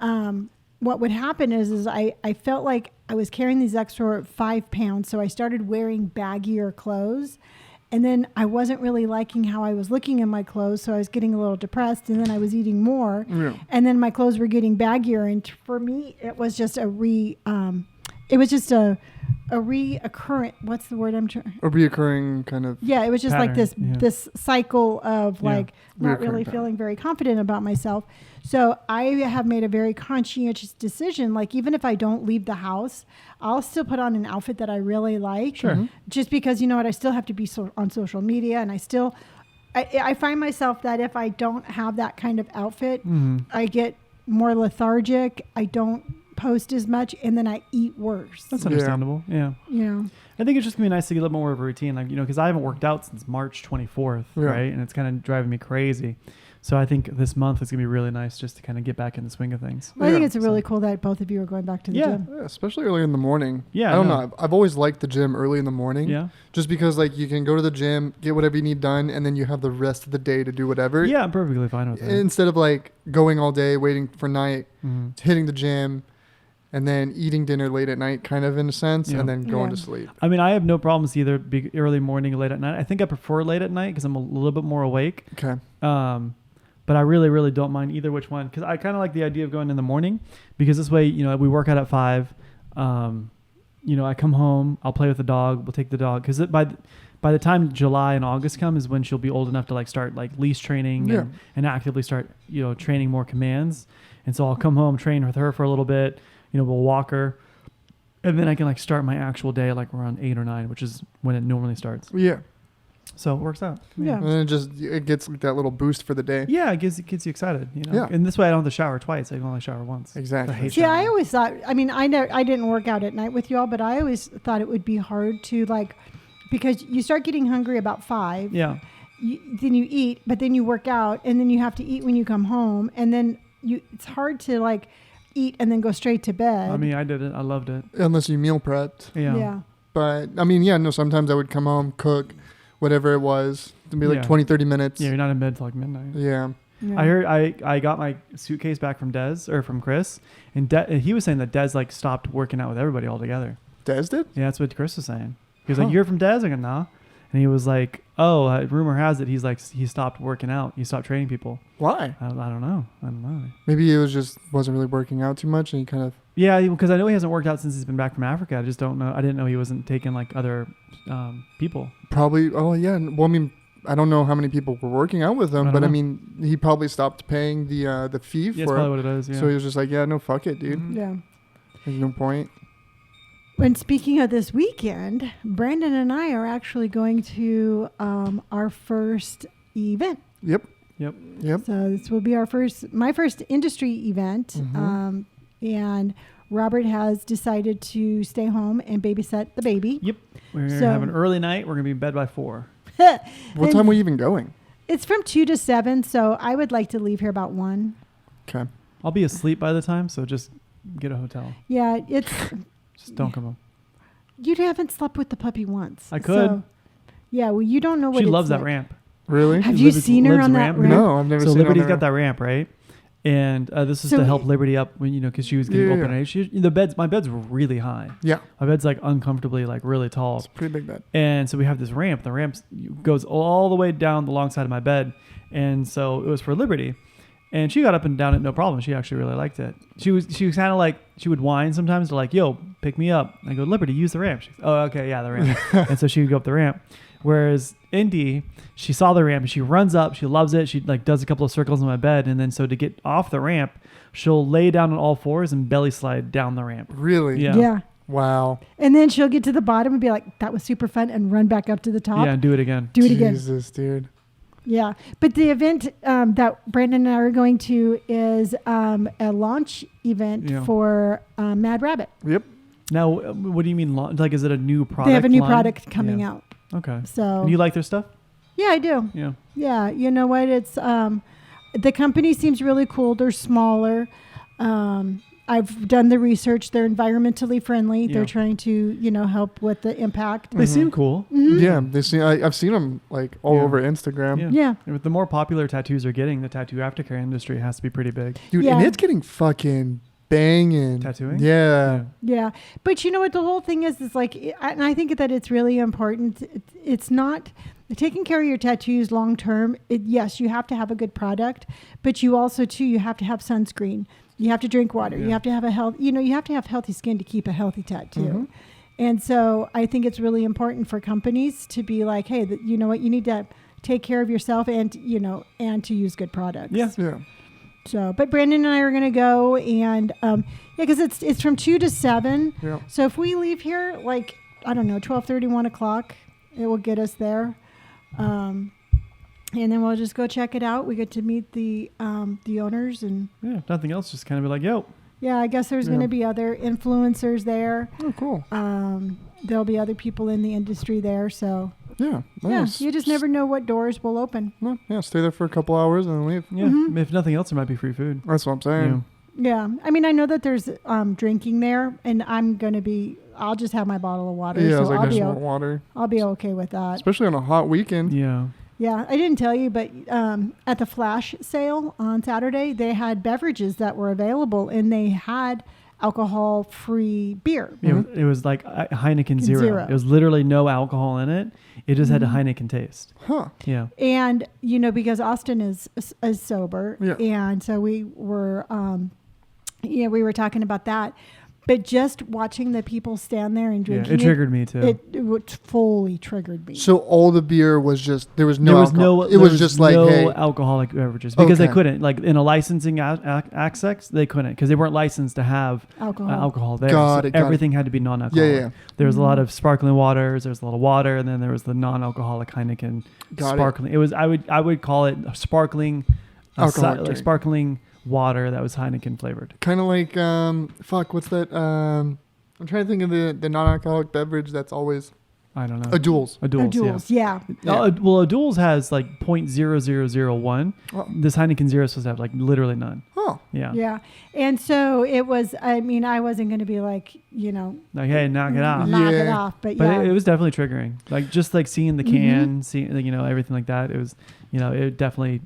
what would happen is I felt like I was carrying these extra 5 pounds. So I started wearing baggier clothes. And then I wasn't really liking how I was looking in my clothes. So I was getting a little depressed, and then I was eating more. Yeah. And then my clothes were getting baggier. And for me, it was just a reoccurrent, what's the word I'm trying? A reoccurring kind of. Yeah, it was just like pattern, this cycle of like not Reoccurring really pattern. feeling very confident about myself. So I have made a very conscientious decision. Like, even if I don't leave the house, I'll still put on an outfit that I really like. Sure. Mm-hmm. Just because, you know what, I still have to be on social media, and I find myself that if I don't have that kind of outfit, I get more lethargic. I don't post as much, and then I eat worse. That's understandable. Yeah. You know. I think it's just gonna be nice to get a little more of a routine, like, you know, because I haven't worked out since March 24th, right? And it's kind of driving me crazy. So I think this month is gonna be really nice just to kind of get back in the swing of things. Well, I think it's really cool that both of you are going back to the gym. Yeah, especially early in the morning. Yeah, I don't know. I've always liked the gym early in the morning. Yeah. Just because, like, you can go to the gym, get whatever you need done, and then you have the rest of the day to do whatever. Yeah, I'm perfectly fine with that. Instead of, like, going all day, waiting for night, hitting the gym, and then eating dinner late at night, kind of in a sense, and then going to sleep. I mean, I have no problems either be early morning or late at night. I think I prefer late at night because I'm a little bit more awake. Okay. But I really, really don't mind either which one, because I kind of like the idea of going in the morning, because this way, you know, we work out at 5. You know, I come home, I'll play with the dog, we'll take the dog, because by the time July and August come is when she'll be old enough to like start like leash training and actively start, you know, training more commands. And so I'll come home, train with her for a little bit, you know, we'll walk her, and then I can like start my actual day like around 8 or 9, which is when it normally starts. Yeah. So it works out. Yeah. And it gets like that little boost for the day. Yeah, it gets you excited, you know. Yeah. And this way I don't have to shower twice. I can only shower once. Exactly. I hate See, I showering. always thought, I mean, I didn't work out at night with y'all, but I always thought it would be hard to, like, because you start getting hungry about 5. Yeah. Then you eat, but then you work out, and then you have to eat when you come home. And then it's hard to, like, eat and then go straight to bed. I mean, I did it. I loved it. Unless you meal prepped. Yeah. But, I mean, sometimes I would come home, cook, whatever it was. It'd be like 20, 30 minutes. Yeah, you're not in bed till like midnight. Yeah. I heard I got my suitcase back from from Chris, and he was saying that Des like stopped working out with everybody altogether. Des did? Yeah, that's what Chris was saying. He was like, "You're from Des?" I go, "Nah." And he was like, "Oh, rumor has it he stopped working out. He stopped training people." Why? I don't know. Maybe it wasn't really working out too much, and he kind of. Yeah, because I know he hasn't worked out since he's been back from Africa. I just don't know. I didn't know he wasn't taking like other people. Probably. Oh yeah. Well, I mean, I don't know how many people were working out with him, but I mean, he probably stopped paying the fee Yeah, for that's it. probably what it is. Yeah. So he was just like, yeah, no, fuck it, dude. Yeah. There's no point. When speaking of this weekend, Brandon and I are actually going to our first event. Yep. So this will be my first industry event. And Robert has decided to stay home and babysit the baby. Yep. We're going to have an early night. We're going to be in bed by 4. What time are you even going? It's from 2 to 7, so I would like to leave here about 1. Okay. I'll be asleep by the time, so just get a hotel. Yeah, it's... Just don't come home. You haven't slept with the puppy once. I could. So, yeah, well, you don't know what She it's loves that like. ramp. Really? Have you seen her Liv's on that ramp? No, I've never So seen her on Liberty's the got that ramp, right? And this is to help Liberty up when, you know, because she was getting open age. My bed's really high. Yeah. My bed's like uncomfortably like really tall. It's a pretty big bed. And so we have this ramp. The ramp goes all the way down the long side of my bed. And so it was for Liberty. And she got up and down it no problem. She actually really liked it. She was kind of like, she would whine sometimes to like, yo, pick me up. I go, Liberty, use the ramp. She goes, oh, okay, yeah, the ramp. And so she would go up the ramp. Whereas Indy, she saw the ramp and she runs up. She loves it. She like does a couple of circles on my bed. And then so to get off the ramp, she'll lay down on all 4s and belly slide down the ramp. Really? Yeah. Wow. And then she'll get to the bottom and be like, that was super fun, and run back up to the top. Yeah, and do it again. Do it again. Jesus, dude. Yeah. But the event that Brandon and I are going to is a launch event for Mad Rabbit. Yep. Now, what do you mean? Like, is it a new product? They have a new line? product coming out. Okay. So. And you like their stuff? Yeah, I do. Yeah. Yeah. You know what? It's the company seems really cool. They're smaller. I've done the research. They're environmentally friendly. Yeah. They're trying to, help with the impact. They seem cool. Mm-hmm. Yeah, I've seen them like all over Instagram. Yeah. And with the more popular tattoos are getting, the tattoo aftercare industry has to be pretty big. Dude, Yeah. and it's getting fucking banging. Tattooing? Yeah. Yeah. But you know what? The whole thing is like, and I think that it's really important. It's not taking care of your tattoos long term. Yes, you have to have a good product, but you also, too, you have to have sunscreen. You have to drink water. Yeah. You have to have you have to have healthy skin to keep a healthy tattoo. Mm-hmm. And so I think it's really important for companies to be like, hey, you know what? You need to take care of yourself and to use good products. Yeah. Yeah. So, but Brandon and I are going to go and, because it's from 2 to 7. Yeah. So if we leave here, like, I don't know, 12:30, 1 o'clock, it will get us there. And then we'll just go check it out. We get to meet the owners and. Yeah. If nothing else, just kind of be like, yo. Yeah, I guess there's going to be other influencers there. Oh, cool. There'll be other people in the industry there. So Yeah. Nice. yeah, you just never know what doors will open. No, yeah. Stay there for a couple hours and then leave. Yeah. Mm-hmm. If nothing else, there might be free food. That's what I'm saying. Yeah, I mean, I know that there's drinking there, and I'll just have my bottle of water. Yeah, I so was like, I'll I be just want water. I'll be okay with that. Especially on a hot weekend. Yeah. Yeah, I didn't tell you, but at the flash sale on Saturday, they had beverages that were available, and they had alcohol-free beer. Yeah, it was like Heineken Zero. It was literally no alcohol in it. It just had a Heineken taste. Huh. Yeah. And, because Austin is sober, Yeah. and so we were, we were talking about that. But just watching the people stand there and drinking it triggered me too. It fully triggered me. So all the beer was just, there was no alcohol. It was just like, no hey. alcoholic beverages because they Okay. couldn't, like in a licensing access, they couldn't because they weren't licensed to have alcohol there. Got it. Everything had to be non-alcoholic. Yeah. There was a lot of sparkling waters. There was a lot of water, and then there was the non-alcoholic Heineken sparkling. It was I would call it a sparkling, Alcoholic like drink. sparkling water that was Heineken flavored. Kind of like, what's that? I'm trying to think of the non-alcoholic beverage that's always I don't know. a Jules. A Duels, Jules, yeah. Well, a Duels has like 0.0001. Oh. This Heineken Zero is supposed to have like literally none. Oh. Yeah. Yeah. And so it was, I mean, I wasn't going to be like, Like, hey, knock it off. knock it Yeah. off. But It was definitely triggering. Like, just like seeing the can, seeing, everything like that. It was, it definitely,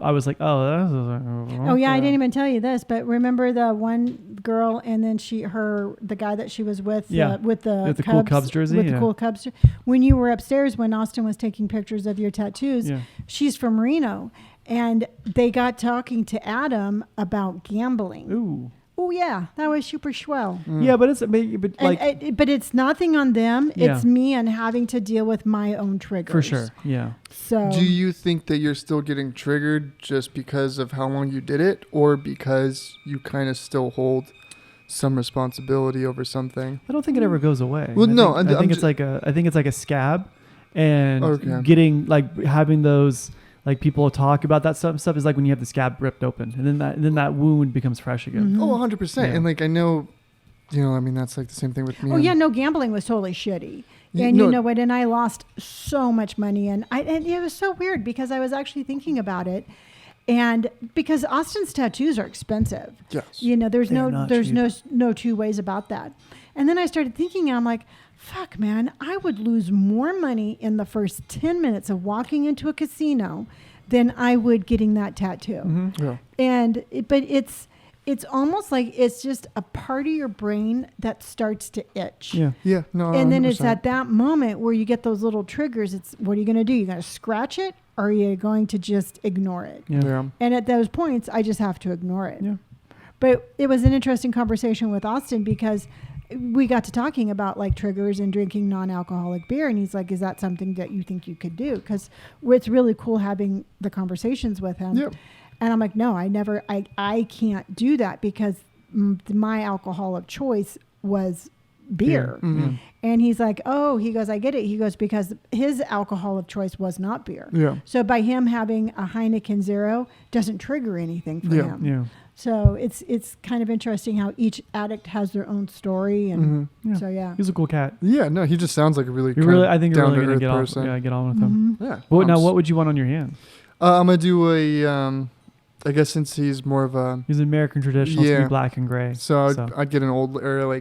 I was like, Oh yeah, I didn't even tell you this, but remember the one girl and then the guy that she was with, with the cool Cubs jersey, with the cool Cubs. When you were upstairs, when Austin was taking pictures of your tattoos, she's from Reno, and they got talking to Adam about gambling. Ooh. Oh yeah, that was super swell. Yeah, but it's But it's nothing on them. Yeah. It's me and having to deal with my own triggers. for sure. Yeah. So Do you think that you're still getting triggered just because of how long you did it, or because you kind of still hold some responsibility over something? I don't think it ever goes away. Well, I think it's like a scab, and Okay. getting having those people talk about that stuff is like when you have the scab ripped open, and then that wound becomes fresh again. Oh, 100%. Yeah. And I know, that's like the same thing with me. Oh yeah, no, gambling was totally shitty. Yeah, And no. you know what? And I lost so much money, and it was so weird because I was actually thinking about it, and because Austin's tattoos are expensive. Yes. There's They are not cheap. no two ways about that. And then I started thinking, and I'm like, fuck, man, I would lose more money in the first 10 minutes of walking into a casino than I would getting that tattoo. Mm-hmm. Yeah. But it's almost like it's just a part of your brain that starts to itch. Yeah. Yeah. No. And then it's 100%. at that moment where you get those little triggers. It's what are you going to do? You're going to scratch it, or are you going to just ignore it? Yeah. And at those points, I just have to ignore it. Yeah. But it was an interesting conversation with Austin because we got to talking about triggers and drinking non-alcoholic beer. And he's like, is that something that you think you could do? Because it's really cool having the conversations with him. Yep. And I'm like, no, I can't do that because my alcohol of choice was beer. Mm-hmm. And he's like, he goes, I get it. He goes, because his alcohol of choice was not beer. Yeah. So by him having a Heineken Zero doesn't trigger anything for him. Yeah. So it's kind of interesting how each addict has their own story. And Yeah. so, yeah. He's a cool cat. Yeah. No, he just sounds like a really I think you're really down-to-earth gonna person. get on with him. Yeah. What would you want on your hand? I'm gonna do a. I guess since he's more of a. He's an American traditional, it's gonna Yeah. be black and gray. So I'd get an old or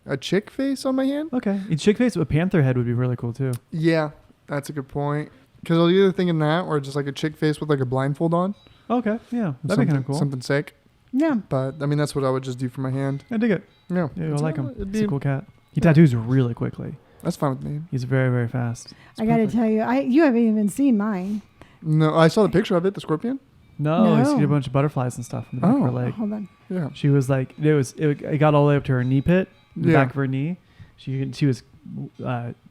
a chick face on my hand. Okay, a chick face with a panther head would be really cool too. Yeah, that's a good point. Because I'll either thinking that or just like a chick face with like a blindfold on. Okay, yeah, that'd be kind of cool. Something sick. Yeah. But I mean, that's what I would just do for my hand. I dig it. Yeah. Yeah, I like him. It'd He's be- a cool cat. He tattoos really quickly. That's fine with me. He's very, very fast. I got to tell you, you haven't even seen mine. No, I saw the picture of it, the scorpion. No, he's No. got a bunch of butterflies and stuff in the back of her Oh. leg. Hold on. Yeah. She was like, it got all the way up to her knee pit, the Yeah. back of her knee. She was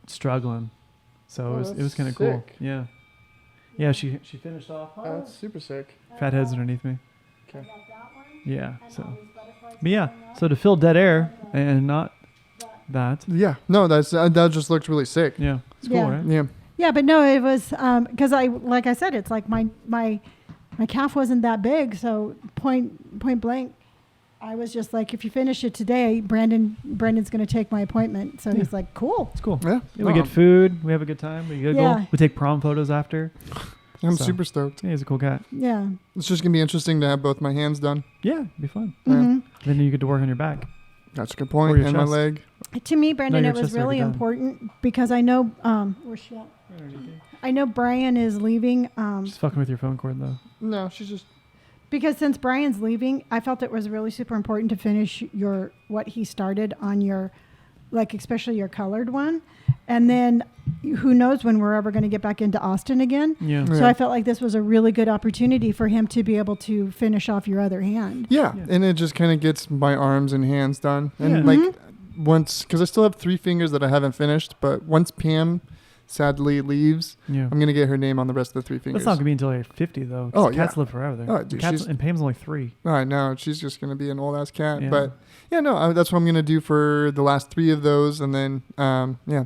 struggling, so Oh, it was kind of that's cool. sick. Yeah, yeah. She finished off. That's super sick. Fat heads underneath me. Okay. Yeah. So, but yeah. So to fill dead air and not that. Yeah. No, that just looked really sick. Yeah. It's cool, Yeah. right? Yeah. Yeah, but no, it was because like I said, it's like my calf wasn't that big, so point blank, I was just like, if you finish it today, Brendan's going to take my appointment. So he's like, cool. It's cool. Yeah. Yeah, we get food. We have a good time. We giggle. Yeah. We take prom photos after. I'm So. super stoked. Yeah, he's a cool cat. Yeah. It's just gonna be interesting to have both my hands done. Yeah, it'd be fun. hmm Then you get to work on your back. That's a good Or point. your And my chest. leg. To me, Brendan, your it was chest already really done. important because I know where's she at? I know Brian is leaving. Just fucking with your phone cord though. No, she's just. Because since Brian's leaving, I felt it was really super important to finish what he started on your, like especially your colored one, and then who knows when we're ever going to get back into Austin again. Yeah. Yeah. So I felt like this was a really good opportunity for him to be able to finish off your other hand. Yeah. Yeah. And it just kind of gets my arms and hands done. And Yeah. like once, because I still have 3 fingers that I haven't finished, but once Pam sadly leaves, Yeah. I'm gonna get her name on the rest of the 3 fingers. That's not gonna be until you're 50 though. 'Cause Oh, cats yeah. live forever. Oh, dude, Cats, she's- and Pam's only 3. I know she's just gonna be an old ass cat, Yeah. but yeah, no, that's what I'm gonna do for the last 3 of those, and then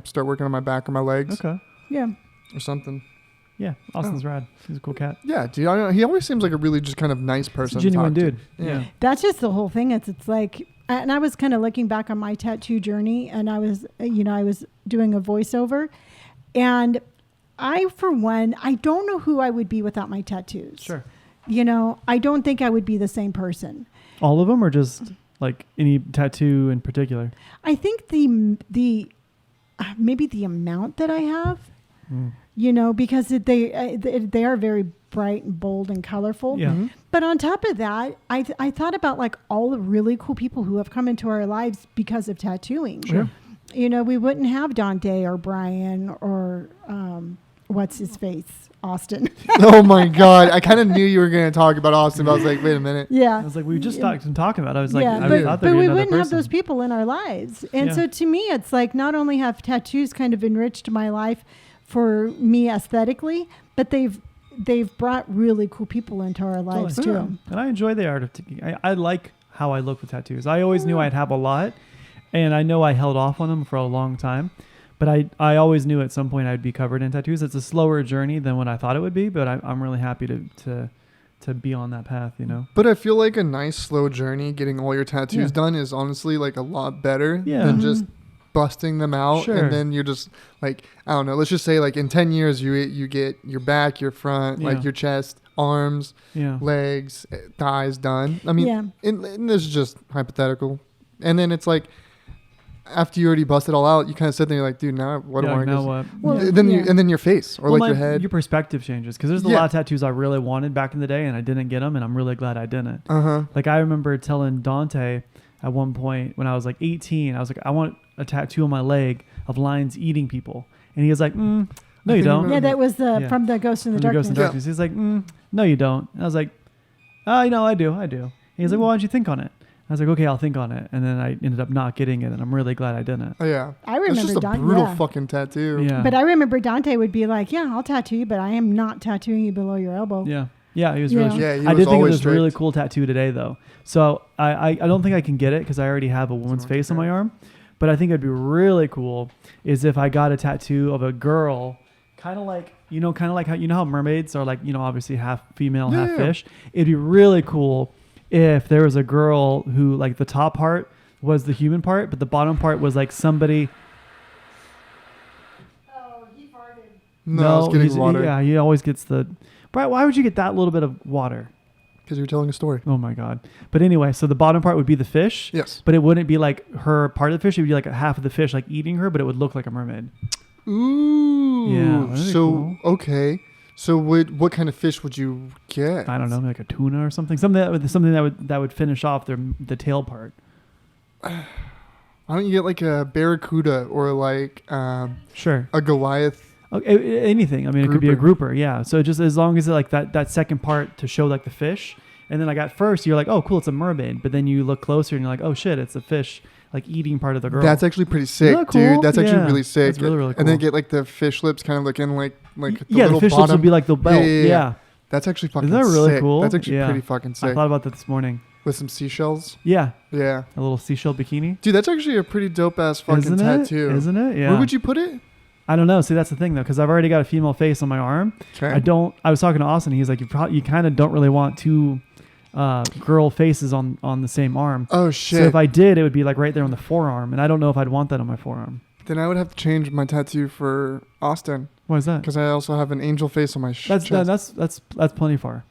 start working on my back or my legs Okay. Yeah. or something. Yeah. Austin's rad. He's a cool cat. Yeah, dude, I don't know, he always seems like a really just kind of nice He's person. a to genuine talk to. dude. Yeah. Yeah. That's just the whole thing. It's like, and I was kind of looking back on my tattoo journey, and I was doing a voiceover, and for one, I don't know who I would be without my tattoos. Sure. I don't think I would be the same person. All of them, or just like any tattoo in particular? I think the maybe the amount that I have, because they are very bright and bold and colorful. Yeah. Mhm. But on top of that, I thought about like all the really cool people who have come into our lives because of tattooing. Sure. We wouldn't have Dante or Brian or what's his face, Austin. Oh my god, I kind of knew you were gonna talk about Austin, but I was like, wait a minute. I Yeah. was like, we just been talking about it. I was like, Yeah, I but, thought but there'd be we another wouldn't have person. those people in our lives. And Yeah. so to me, it's like not only have tattoos kind of enriched my life for me aesthetically, but they've brought really cool people into our lives Totally. too. And I enjoy the art of I like how I look with tattoos. I always knew I'd have a lot, and I know I held off on them for a long time. But I always knew at some point I'd be covered in tattoos. It's a slower journey than what I thought it would be, but I'm really happy to be on that path, But I feel like a nice slow journey getting all your tattoos Yeah. done is honestly like a lot better Yeah. than Mhm. just busting them out. Sure. And then you're just like, I don't know, let's just say like in 10 years you get your back, your front, Yeah. like your chest, arms, Yeah. legs, thighs done. I mean, Yeah. and this is just hypothetical. And then it's like after you already bust it all out, you kind of sit there and you're like, dude, now what do I now do? what? Well, And then yeah. and then your face or Well, like your head. Your perspective changes because there's a Yeah. lot of tattoos I really wanted back in the day and I didn't get them, and I'm really glad I didn't. Uh-huh. Like I remember telling Dante at one point when I was like 18, I was like, I want a tattoo on my leg of lions eating people, and he was like, no, I you think I don't. remember Yeah, that was Yeah. from the Ghost in the From Darkness. Ghost in the Darkness. He's like, no, you don't. And I was like, I do. And he's like, well, why don't you think on it? I was like, okay, I'll think on it. And then I ended up not getting it, and I'm really glad I didn't. Oh, yeah. I It's remember just a Dante. brutal Yeah. fucking tattoo. Yeah. But I remember Dante would be like, "Yeah, I'll tattoo you, but I am not tattooing you below your elbow." Yeah. Yeah, he was Yeah. really Yeah, he I was did think of always this really strict. cool tattoo today, though. So I don't think I can get it because I already have a woman's face on my arm. But I think it'd be really cool is if I got a tattoo of a girl, kind of like how mermaids are like, obviously half female, half Yeah. fish. It'd be really cool if there was a girl who like the top part was the human part, but the bottom part was like somebody. Oh, he farted. No, it's getting he's- water. Yeah, he always gets the. Brian, why would you get that little bit of water? Because you're telling a story. Oh my god! But anyway, so the bottom part would be the fish. Yes. But it wouldn't be like her part of the fish. It would be like half of the fish, like eating her, but it would look like a mermaid. Ooh. Yeah, that'd be So cool. okay. So what kind of fish would you get? I don't know, like a tuna or something. Something that would finish off the tail part. Why don't you get like a barracuda or like Sure. a Goliath? Okay, anything. I mean, it could be a grouper. Yeah. So just as long as it like that second part to show like the fish, and then like at first you're like, oh cool, it's a mermaid, but then you look closer and you're like, oh shit, it's a fish like eating part of the girl. That's actually pretty sick, Isn't that cool? dude. That's actually really sick. That's really cool. And then get like the fish lips kind of looking like the yeah, little the fish lips bottom. would be like the belt. Yeah. That's actually fucking Isn't that really sick. cool? That's actually Yeah. pretty fucking sick. I thought about that this morning. With some seashells. Yeah. Yeah. A little seashell bikini. Dude, that's actually a pretty dope ass fucking tattoo. Isn't it? Yeah. Where would you put it? I don't know. See, that's the thing though, because I've already got a female face on my arm. Okay. I was talking to Austin. He's like, you kind of don't really want two girl faces on the same arm. Oh shit. So if I did, it would be like right there on the forearm, and I don't know if I'd want that on my forearm. Then I would have to change my tattoo for Austin. Why is that? Because I also have an angel face on my chest. That's plenty far.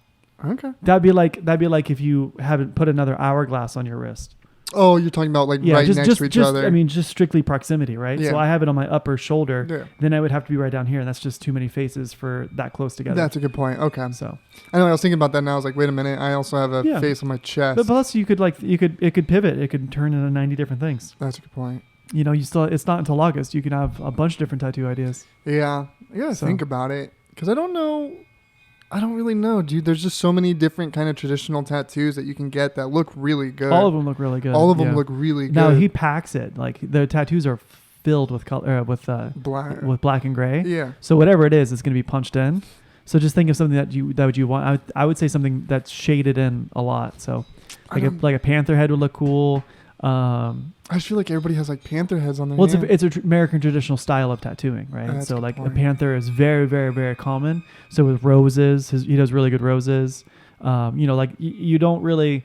Okay. That'd be like if you haven't put another hourglass on your wrist. Oh, you're talking about like right next to each other. I mean, just strictly proximity, right? Yeah. So I have it on my upper shoulder. Yeah. Then I would have to be right down here, and that's just too many faces for that close together. That's a good point. Okay. So I know I was thinking about that, and I was like, wait a minute, I also have a face on my chest. But plus, it could pivot. It could turn into 90 different things. That's a good point. You know, it's not until August you can have a bunch of different tattoo ideas. Yeah, I gotta think about it because I don't really know, dude. There's just so many different kind of traditional tattoos that you can get that look really good. All of them look really good. All of them look really good. Now he packs it. Like the tattoos are filled with color, with black and gray. Yeah. So whatever it is, it's going to be punched in. So just think of something that you want. I would say something that's shaded in a lot. So like a panther head would look cool. I just feel like everybody has like panther heads on their Well, hand. it's an American traditional style of tattooing, right? That's so a good like point. a panther is very, very, very common. So with roses, he does really good roses. Like you don't really,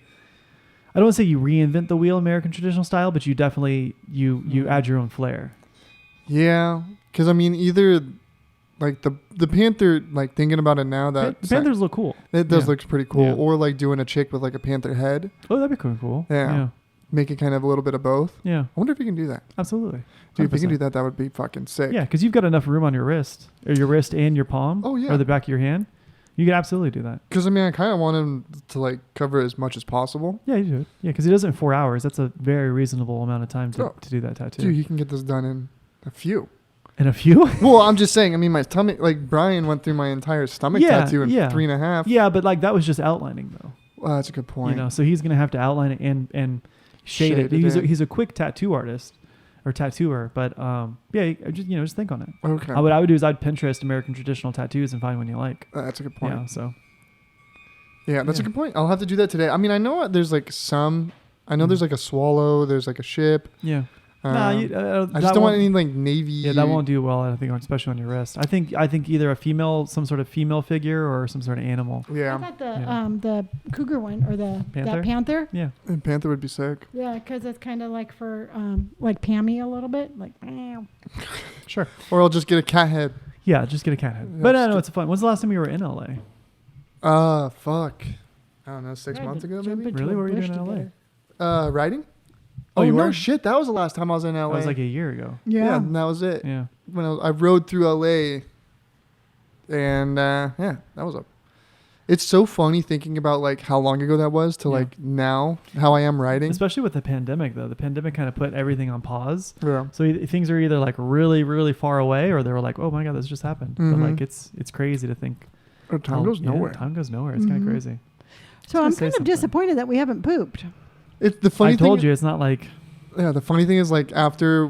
I don't want to say you reinvent the wheel American traditional style, but you definitely, you add your own flair. Yeah. Because I mean, either like the panther, like thinking about it now, that The panthers look cool. It does look pretty cool. Yeah. Or like doing a chick with like a panther head. Oh, that'd be cool. Yeah. Make it kind of a little bit of both. Yeah. I wonder if you can do that. Absolutely. Dude, if you can 100%. do that, that would be fucking sick. Yeah, because you've got enough room on your wrist, or your wrist and your palm. Oh, yeah. Or the back of your hand. You could absolutely do that. Because I mean, I kind of want him to like cover as much as possible. Yeah, you do it. Yeah, because he does it in 4 hours. That's a very reasonable amount of time to do that tattoo. Dude, you can get this done in a few. In a few? Well, I'm just saying. I mean, my stomach, like Brian went through my entire stomach tattoo in 3.5. Yeah, but like that was just outlining though. Well, that's a good point. You know, so he's gonna have to outline it and shade it. He's a quick tattoo artist or tattooer, but just think on it. Okay. What I would do is I'd Pinterest American traditional tattoos and find one you like. That's a good point. Yeah, so. Yeah, that's a good point. I'll have to do that today. I mean, I know there's like some. I know there's like a swallow. There's like a ship. Yeah. I just don't want any like navy. Yeah, that won't do well. I think, especially on your wrist. I think either some sort of female figure or some sort of animal. Yeah. I thought the cougar one or that panther. Yeah. And panther would be sick. Yeah, because it's kind of like for like Pammy a little bit, like. Sure. Or I'll just get a cat head. Yeah, just get a cat head. Yeah, But I know it's fun. When's the last time you were in LA? Fuck. I don't know, 6 months ago maybe. Really? What were you doing in LA? Riding. Oh, you no were? shit! That was the last time I was in LA. That was like a year ago. Yeah, and that was it. Yeah. When I rode through LA, and that was It's so funny thinking about like how long ago that was to like now how I am riding. Especially with the pandemic though. The pandemic kind of put everything on pause. Yeah. So things are either like really, really far away, or they were like, oh my god, this just happened. Mm-hmm. But like it's crazy to think. Time goes nowhere. Time goes nowhere. It's kind of crazy. So I'm kind of disappointed that we haven't pooped. It's the funny thing. I told you it's not like. Yeah, the funny thing is like after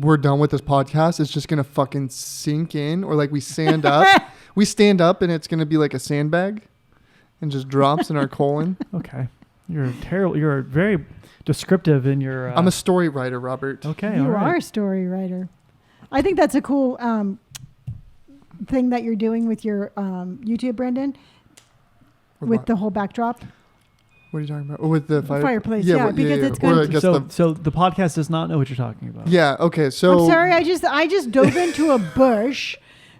we're done with this podcast, it's just gonna fucking sink in, or like we stand up, and it's gonna be like a sandbag, and just drops in our colon. Okay, you're terrible. You're very descriptive in your. I'm a story writer, Robert. Okay, you are a story writer. I think that's a cool thing that you're doing with your YouTube, Brendan, with the whole backdrop. What are you talking about? Oh, with the fireplace. Yeah, because it's good. So the podcast does not know what you're talking about. Yeah. Okay. So I'm sorry. I just dove into a bush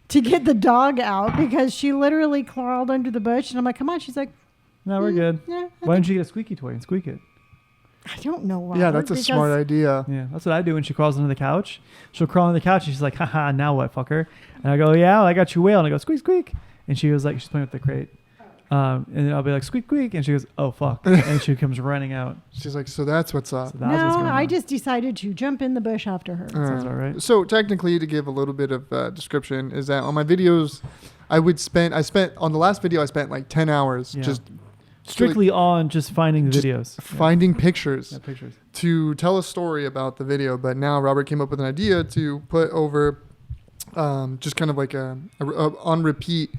to get the dog out because she literally crawled under the bush, and I'm like, "Come on." She's like, "No, we're good." Yeah. Why don't you get a squeaky toy and squeak it? I don't know why. Yeah, that's a smart idea. Yeah, that's what I do when she crawls under the couch. She'll crawl under the couch and she's like, haha, now what, fucker? And I go, yeah, well, I got your whale. And I go, squeak, squeak. and she was like, she's playing with the crate. And then I'll be like, squeak, squeak. And she goes, oh, fuck. And she comes running out. She's like, so that's what's up. So that's what's No, going I on. just decided to jump in the bush after her. Sounds all right. So technically, to give a little bit of description, is that on my videos, I spent on the last video, I spent like 10 hours just strictly on just finding the videos. Finding pictures. Yeah, pictures. To tell a story about the video. But now Robert came up with an idea to put over just kind of like a on repeat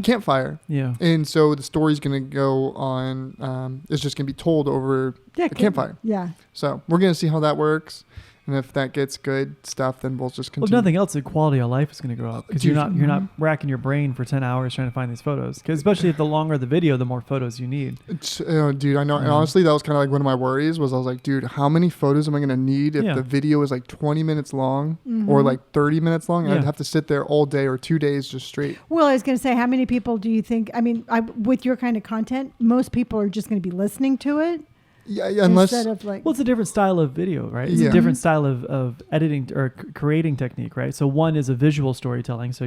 campfire. Yeah. And so the story's going to go on, it's just going to be told over the campfire. Yeah. So we're going to see how that works. And if that gets good stuff, then we'll just continue. Well, if nothing else, the quality of life is going to go up because you're not racking your brain for 10 hours trying to find these photos. Because especially if the longer the video, the more photos you need. Dude, I know. And honestly, that was kind of like one of my worries was I was like, dude, how many photos am I going to need if the video is like 20 minutes long or like 30 minutes long? I'd have to sit there all day or 2 days just straight. Well, I was going to say, how many people do you think, I mean, with your kind of content, most people are just going to be listening to it? Yeah, unless instead of like, well, it's a different style of video, right? It's a different style of editing or creating technique, right? So one is a visual storytelling. So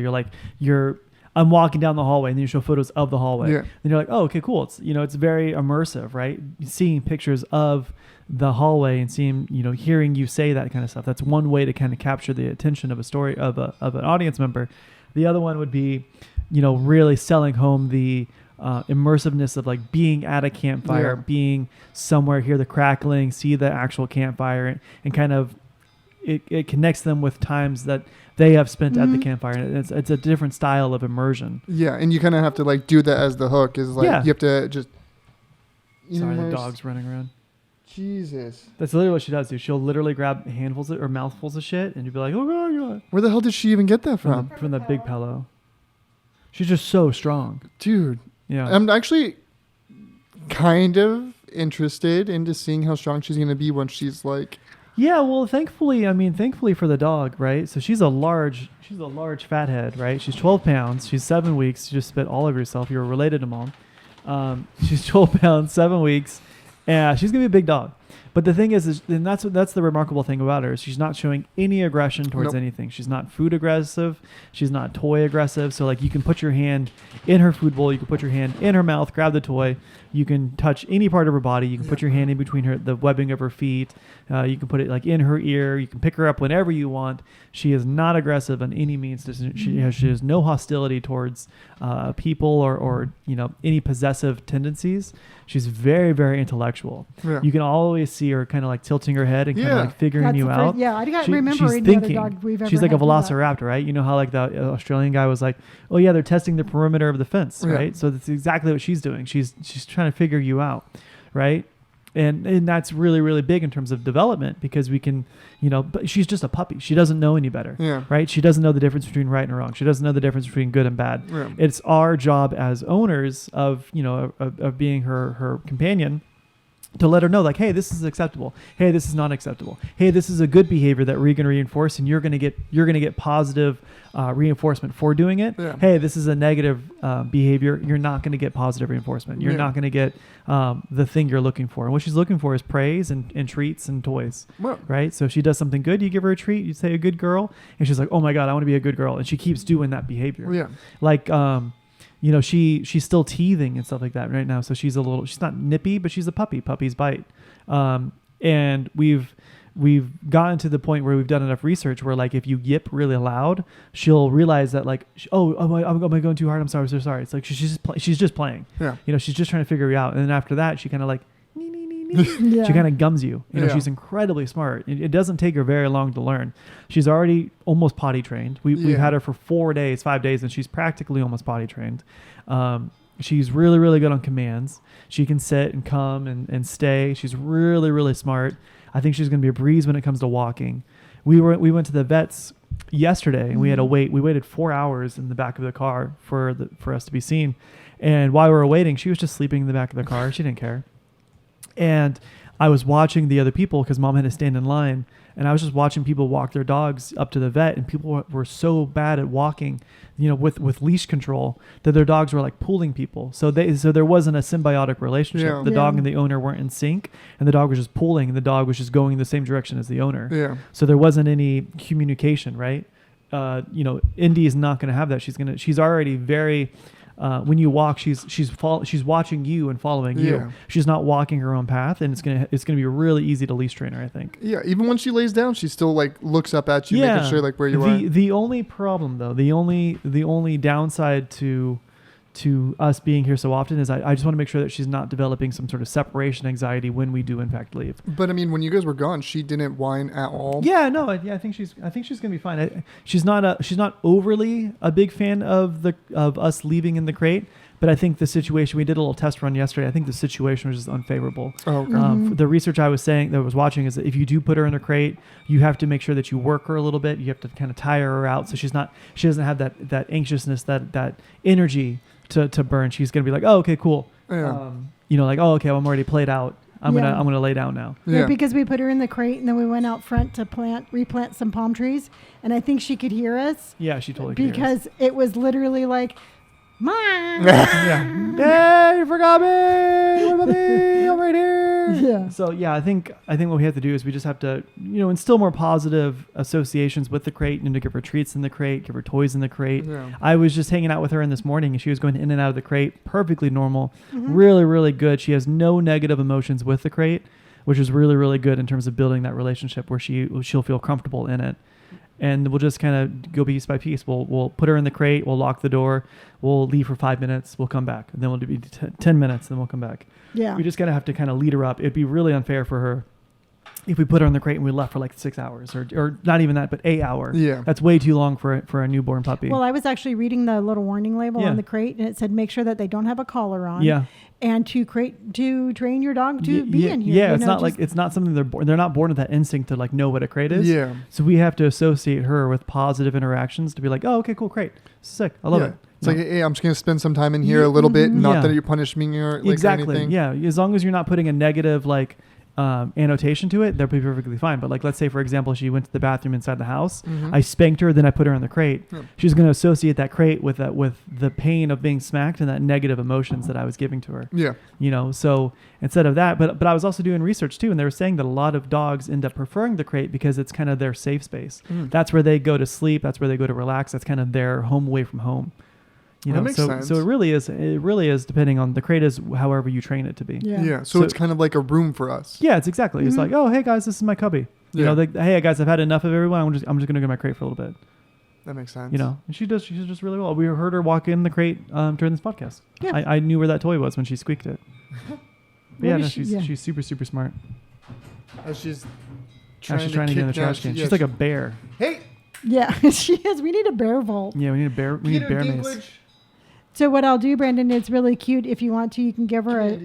I'm walking down the hallway and then you show photos of the hallway. Yeah. And you're like, oh, okay, cool. It's, it's very immersive, right? Seeing pictures of the hallway and hearing you say that kind of stuff. That's one way to kind of capture the attention of a story of an audience member. The other one would be, really selling home the immersiveness of like being at a campfire, being somewhere, hear the crackling, see the actual campfire, and kind of it connects them with times that they have spent at the campfire. And it's a different style of immersion. Yeah, and you kind of have to like do that as the hook. Is like you have to just. Sorry, the dog's running around. Jesus. That's literally what she does, dude. She'll literally grab handfuls or mouthfuls of shit, and you'll be like, oh god. Where the hell did she even get that from? From the big pillow. She's just so strong, dude. Yeah. I'm actually kind of interested into seeing how strong she's going to be when she's like... Yeah, well, thankfully for the dog, right? So she's a large fathead, right? She's 12 pounds. She's 7 weeks. You just spit all over yourself. You're related to Mom. She's 12 pounds, 7 weeks. And she's going to be a big dog. But the thing is that's the remarkable thing about her is she's not showing any aggression towards anything. She's not food aggressive. She's not toy aggressive. So like you can put your hand in her food bowl. You can put your hand in her mouth, grab the toy. You can touch any part of her body. You can put your hand in between the webbing of her feet. You can put it like in her ear. You can pick her up whenever you want. She is not aggressive in any means. She has no hostility towards people or any possessive tendencies. She's very, very intellectual. Yeah. You can always see her kind of like tilting her head and kind of like figuring you out. I can't remember any thinking. other dog we've ever She's like a had velociraptor, right? You know how like the Australian guy was like, oh yeah, they're testing the perimeter of the fence, right? So that's exactly what she's doing. She's trying to figure you out, right? And that's really, really big in terms of development because we can, but she's just a puppy. She doesn't know any better, right? She doesn't know the difference between right and wrong. She doesn't know the difference between good and bad. Yeah. It's our job as owners of being her companion to let her know like, hey, this is acceptable. Hey, this is not acceptable. Hey, this is a good behavior that we're going to reinforce and you're going to get positive reinforcement for doing it. Yeah. Hey, this is a negative behavior. You're not going to get positive reinforcement. You're not going to get the thing you're looking for. And what she's looking for is praise and treats and toys, right? So if she does something good, you give her a treat. You say a good girl. And she's like, oh my God, I want to be a good girl. And she keeps doing that behavior. Yeah. Like, she's still teething and stuff like that right now. So she's not nippy, but she's a puppy. Puppies bite. And we've gotten to the point where we've done enough research where like, if you yip really loud, she'll realize that like, am I going too hard? I'm sorry. So sorry. It's like, she's just playing. Yeah. She's just trying to figure you out. And then after that, she kind of like, she kind of gums you. She's incredibly smart. It doesn't take her very long to learn. She's already almost potty trained. We've had her for 5 days, and she's practically almost potty trained. She's really, really good on commands. She can sit and come and stay. She's really, really smart. I think she's going to be a breeze when it comes to walking. We went to the vets yesterday, and we had to wait. We waited 4 hours in the back of the car for us to be seen. And while we were waiting, she was just sleeping in the back of the car. She didn't care. And I was watching the other people because Mom had to stand in line, and I was just watching people walk their dogs up to the vet, and people were so bad at walking, with leash control that their dogs were like pulling people. So there wasn't a symbiotic relationship. Yeah. The dog and the owner weren't in sync, and the dog was just pulling, and the dog was just going in the same direction as the owner. Yeah. So there wasn't any communication, right? Indy is not going to have that. She's already very, when you walk, she's watching you and following you. Yeah. She's not walking her own path, and it's gonna be really easy to leash train her, I think. Yeah, even when she lays down, she still like looks up at you, making sure like where you are. The only problem though, the only downside to us being here so often is I just want to make sure that she's not developing some sort of separation anxiety when we do in fact leave. But I mean, when you guys were gone, she didn't whine at all. Yeah, no, I think she's gonna be fine. She's not overly a big fan of us leaving in the crate, but I think the situation, we did a little test run yesterday. I think the situation was just unfavorable. Oh, okay. The research I was watching is that if you do put her in a crate, you have to make sure that you work her a little bit. You have to kind of tire her out so she doesn't have that anxiousness, that energy to burn. She's gonna be like, oh, okay, cool. Yeah. Like, oh, okay, well, I'm already played out. I'm gonna lay down now. Yeah, because we put her in the crate and then we went out front to replant some palm trees, and I think she could hear us. Yeah, she totally could hear us. Because it was literally like, Mom. Yeah. Hey, you forgot me. What about me? I'm right here. Yeah. So I think what we have to do is we just have to, instill more positive associations with the crate, and to give her treats in the crate, give her toys in the crate. Yeah. I was just hanging out with her in this morning, and she was going in and out of the crate, perfectly normal, really, really good. She has no negative emotions with the crate, which is really, really good in terms of building that relationship where she'll feel comfortable in it. And we'll just kind of go piece by piece. We'll put her in the crate. We'll lock the door. We'll leave for 5 minutes. We'll come back. And then we'll do 10 minutes. Then we'll come back. Yeah. We just gotta have to kind of lead her up. It'd be really unfair for her if we put her in the crate and we left for like 6 hours, or not even that, but 8 hours. Yeah. That's way too long for a newborn puppy. Well, I was actually reading the little warning label on the crate, and it said make sure that they don't have a collar on. Yeah. And to train your dog to be in here. Yeah, it's not something they're not born with that instinct to like know what a crate is. Yeah. So we have to associate her with positive interactions to be like, oh, okay, cool, crate, sick, I love it. It's like, hey, I'm just gonna spend some time in here a little bit, not that you're punishing me or like anything. Yeah, as long as you're not putting a negative like annotation to it, they'll be perfectly fine. But like, let's say for example, she went to the bathroom inside the house. I spanked her, then I put her in the crate. She's going to associate that crate with the pain of being smacked and that negative emotions that I was giving to her. Yeah. So instead of that, but I was also doing research too, and they were saying that a lot of dogs end up preferring the crate because it's kind of their safe space. That's where they go to sleep. That's where they go to relax. That's kind of their home away from home. That makes sense. So it really is depending on the crate is however you train it to be. Yeah. So it's kind of like a room for us. Yeah, it's exactly. It's like, oh, hey guys, this is my cubby. Hey guys, I've had enough of everyone. I'm just gonna go to my crate for a little bit. That makes sense. And she's just really well. We heard her walk in the crate during this podcast. Yeah. I knew where that toy was when she squeaked it. She's super, super smart. She's trying to get in the trash can. She's like a bear. Hey. Yeah, she is. We need a bear vault. Yeah, we need a bear. We need bear mace. So what I'll do, Brandon, it's really cute. If you want to, you can give her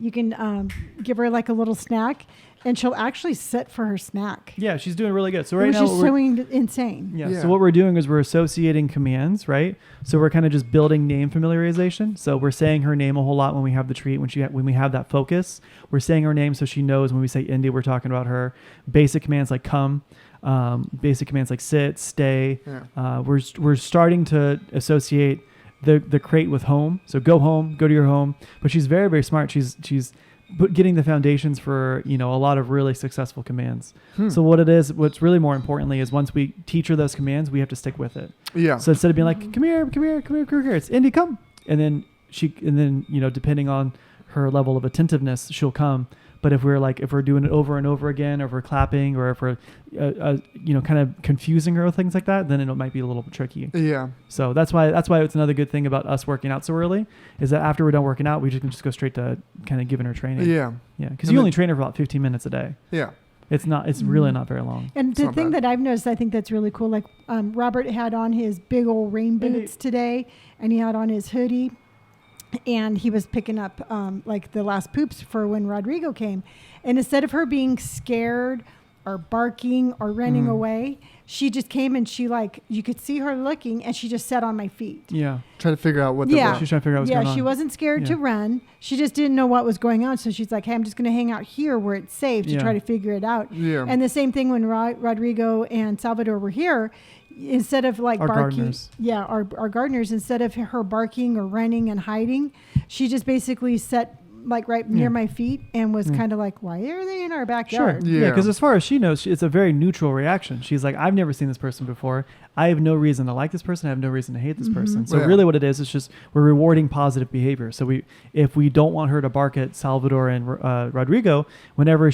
give her like a little snack, and she'll actually sit for her snack. Yeah, she's doing really good. So right now, which is so insane. Yeah. So what we're doing is we're associating commands, right? So we're kind of just building name familiarization. So we're saying her name a whole lot when we have the treat. When we have that focus, we're saying her name so she knows when we say Indy, we're talking about her. Basic commands like come. Basic commands like sit, stay. Yeah. We're starting to associate the crate with home. So go home, go to your home. But she's very, very smart. She's getting the foundations for a lot of really successful commands. So what's really more importantly is once we teach her those commands, we have to stick with it. Yeah. So instead of being like come here, it's Indy, come, and then depending on her level of attentiveness, she'll come. But if we're doing it over and over again, or if we're clapping, or if we're, kind of confusing her with things like that, then it might be a little bit tricky. Yeah. So that's why it's another good thing about us working out so early is that after we're done working out, we can just go straight to kind of giving her training. Yeah. Yeah. Because you only train her for about 15 minutes a day. Yeah. It's really not very long. And the thing that I've noticed, I think that's really cool. Like Robert had on his big old rain boots today, and he had on his hoodie. And he was picking up like the last poops for when Rodrigo came. And instead of her being scared or barking or running away, she just came and you could see her looking, and she just sat on my feet. Yeah. Trying to figure out what she's trying to figure out what's going on. Yeah, she wasn't scared to run. She just didn't know what was going on. So she's like, hey, I'm just going to hang out here where it's safe to try to figure it out. Yeah. And the same thing when Rodrigo and Salvador were here. Instead of like our barking, gardeners. Our gardeners, instead of her barking or running and hiding, she just basically sat like right near my feet and was kind of like, why are they in our backyard? Sure. Yeah, because as far as she knows, it's a very neutral reaction. She's like, I've never seen this person before. I have no reason to like this person. I have no reason to hate this person. So really what it is just we're rewarding positive behavior. So if we don't want her to bark at Salvador and Rodrigo, whenever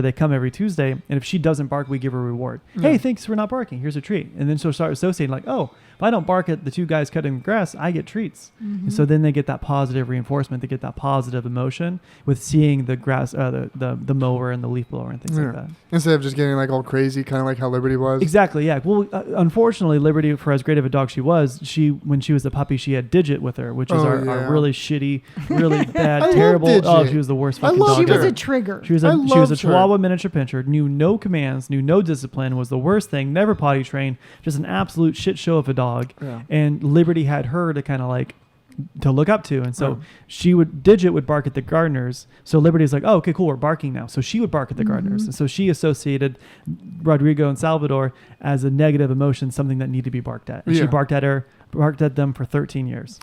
they come every Tuesday, and if she doesn't bark, we give her a reward. Hey, thanks for not barking. Here's a treat. And then she'll start associating like, oh, if I don't bark at the two guys cutting the grass, I get treats. And so then they get that positive reinforcement. They get that positive emotion with seeing the grass, the mower and the leaf blower and things like that. Instead of just getting like all crazy, kind of like how Liberty was. Exactly. Yeah. Well, unfortunately, Liberty, for as great of a dog she was, when she was a puppy, she had Digit with her, which is our really shitty, really bad, terrible. Oh, she was the worst fucking dog. She was a trigger. She was a Chihuahua miniature pinscher. Knew no commands. Knew no discipline. Was the worst thing. Never potty trained. Just an absolute shit show of a dog. Yeah. And Liberty had her to kind of like to look up to, and so Digit would bark at the gardeners. So Liberty's like, oh, okay, cool, we're barking now. So she would bark at the gardeners, and so she associated Rodrigo and Salvador as a negative emotion, something that needed to be barked at. And she barked at them for 13 years.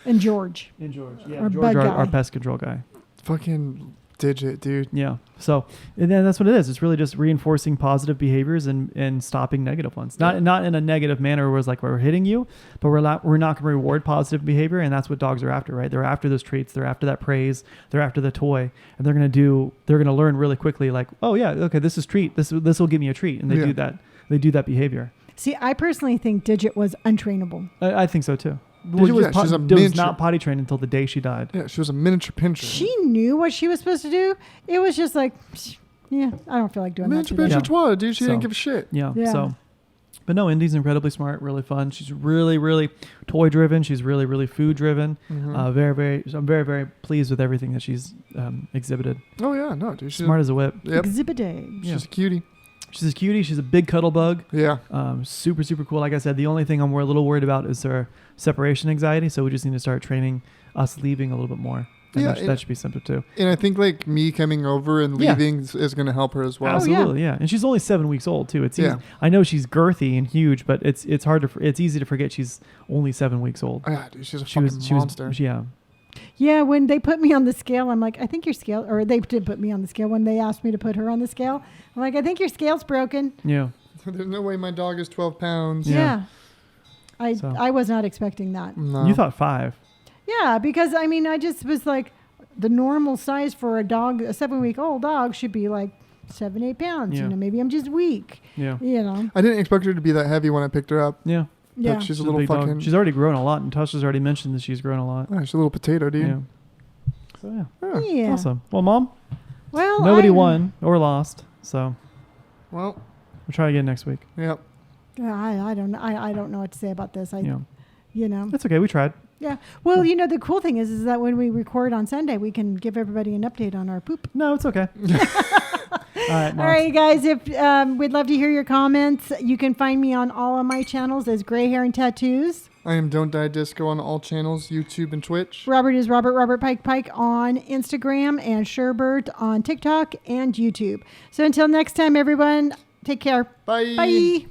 And George. Our pest control guy. Fucking Digit, dude. Yeah. So and then that's what it is. It's really just reinforcing positive behaviors and stopping negative ones. Not in a negative manner where it's like we're hitting you, but we're not going to reward positive behavior, and that's what dogs are after, right? They're after those treats, they're after that praise, they're after the toy, and they're going to learn really quickly like, oh yeah, okay, this is treat. This will give me a treat, and they do that. They do that behavior. See, I personally think Digit was untrainable. I think so too. Well, was not potty trained until the day she died. Yeah, she was a miniature pinscher. She knew what she was supposed to do. It was just like, yeah, I don't feel like doing miniature that. Miniature pinscher twat, dude. She didn't give a shit. Yeah. So, but no, Indy's incredibly smart, really fun. She's really, really toy driven. She's really, really food driven. I'm very, very pleased with everything that she's exhibited. Oh yeah, no, dude. She's smart as a whip. Yep. Exhibiting. She's a cutie. She's a cutie. She's a big cuddle bug. Yeah. Super, super cool. Like I said, the only thing I'm a little worried about is her separation anxiety. So we just need to start training us leaving a little bit more. And that should be simple too. And I think like me coming over and leaving is going to help her as well. Absolutely, yeah. And she's only 7 weeks old too. It's easy. I know she's girthy and huge, but it's easy to forget she's only 7 weeks old. Yeah, dude, she's a fucking monster. Yeah, when they put me on the scale, I'm like, I think your scale, or they did put me on the scale when they asked me to put her on the scale. I'm like, I think your scale's broken. Yeah. There's no way my dog is 12 pounds. Yeah. I was not expecting that. No. You thought 5. Yeah, because I mean, I just was like, the normal size for a dog, a 7-week-old dog should be like 7-8 pounds. Yeah. You know, maybe I'm just weak. Yeah. You know. I didn't expect her to be that heavy when I picked her up. Yeah. Yeah. But she's a little fucking... dog. She's already grown a lot, and Tasha's already mentioned that she's grown a lot. Yeah, she's a little potato, dude. Yeah. So yeah. Awesome. Well, Mom, well, nobody won or lost, so well, we'll try again next week. Yep. I don't know. I don't know what to say about this. You know. It's okay. We tried. Yeah. Well, you know, the cool thing is that when we record on Sunday, we can give everybody an update on our poop. No, it's okay. All right, Mom. All right, guys. If we'd love to hear your comments, you can find me on all of my channels as Gray Hair and Tattoos. I am Don't Die Disco on all channels, YouTube and Twitch. Robert is Robert Pike on Instagram, and Sherbert on TikTok and YouTube. So until next time, everyone, take care. Bye. Bye.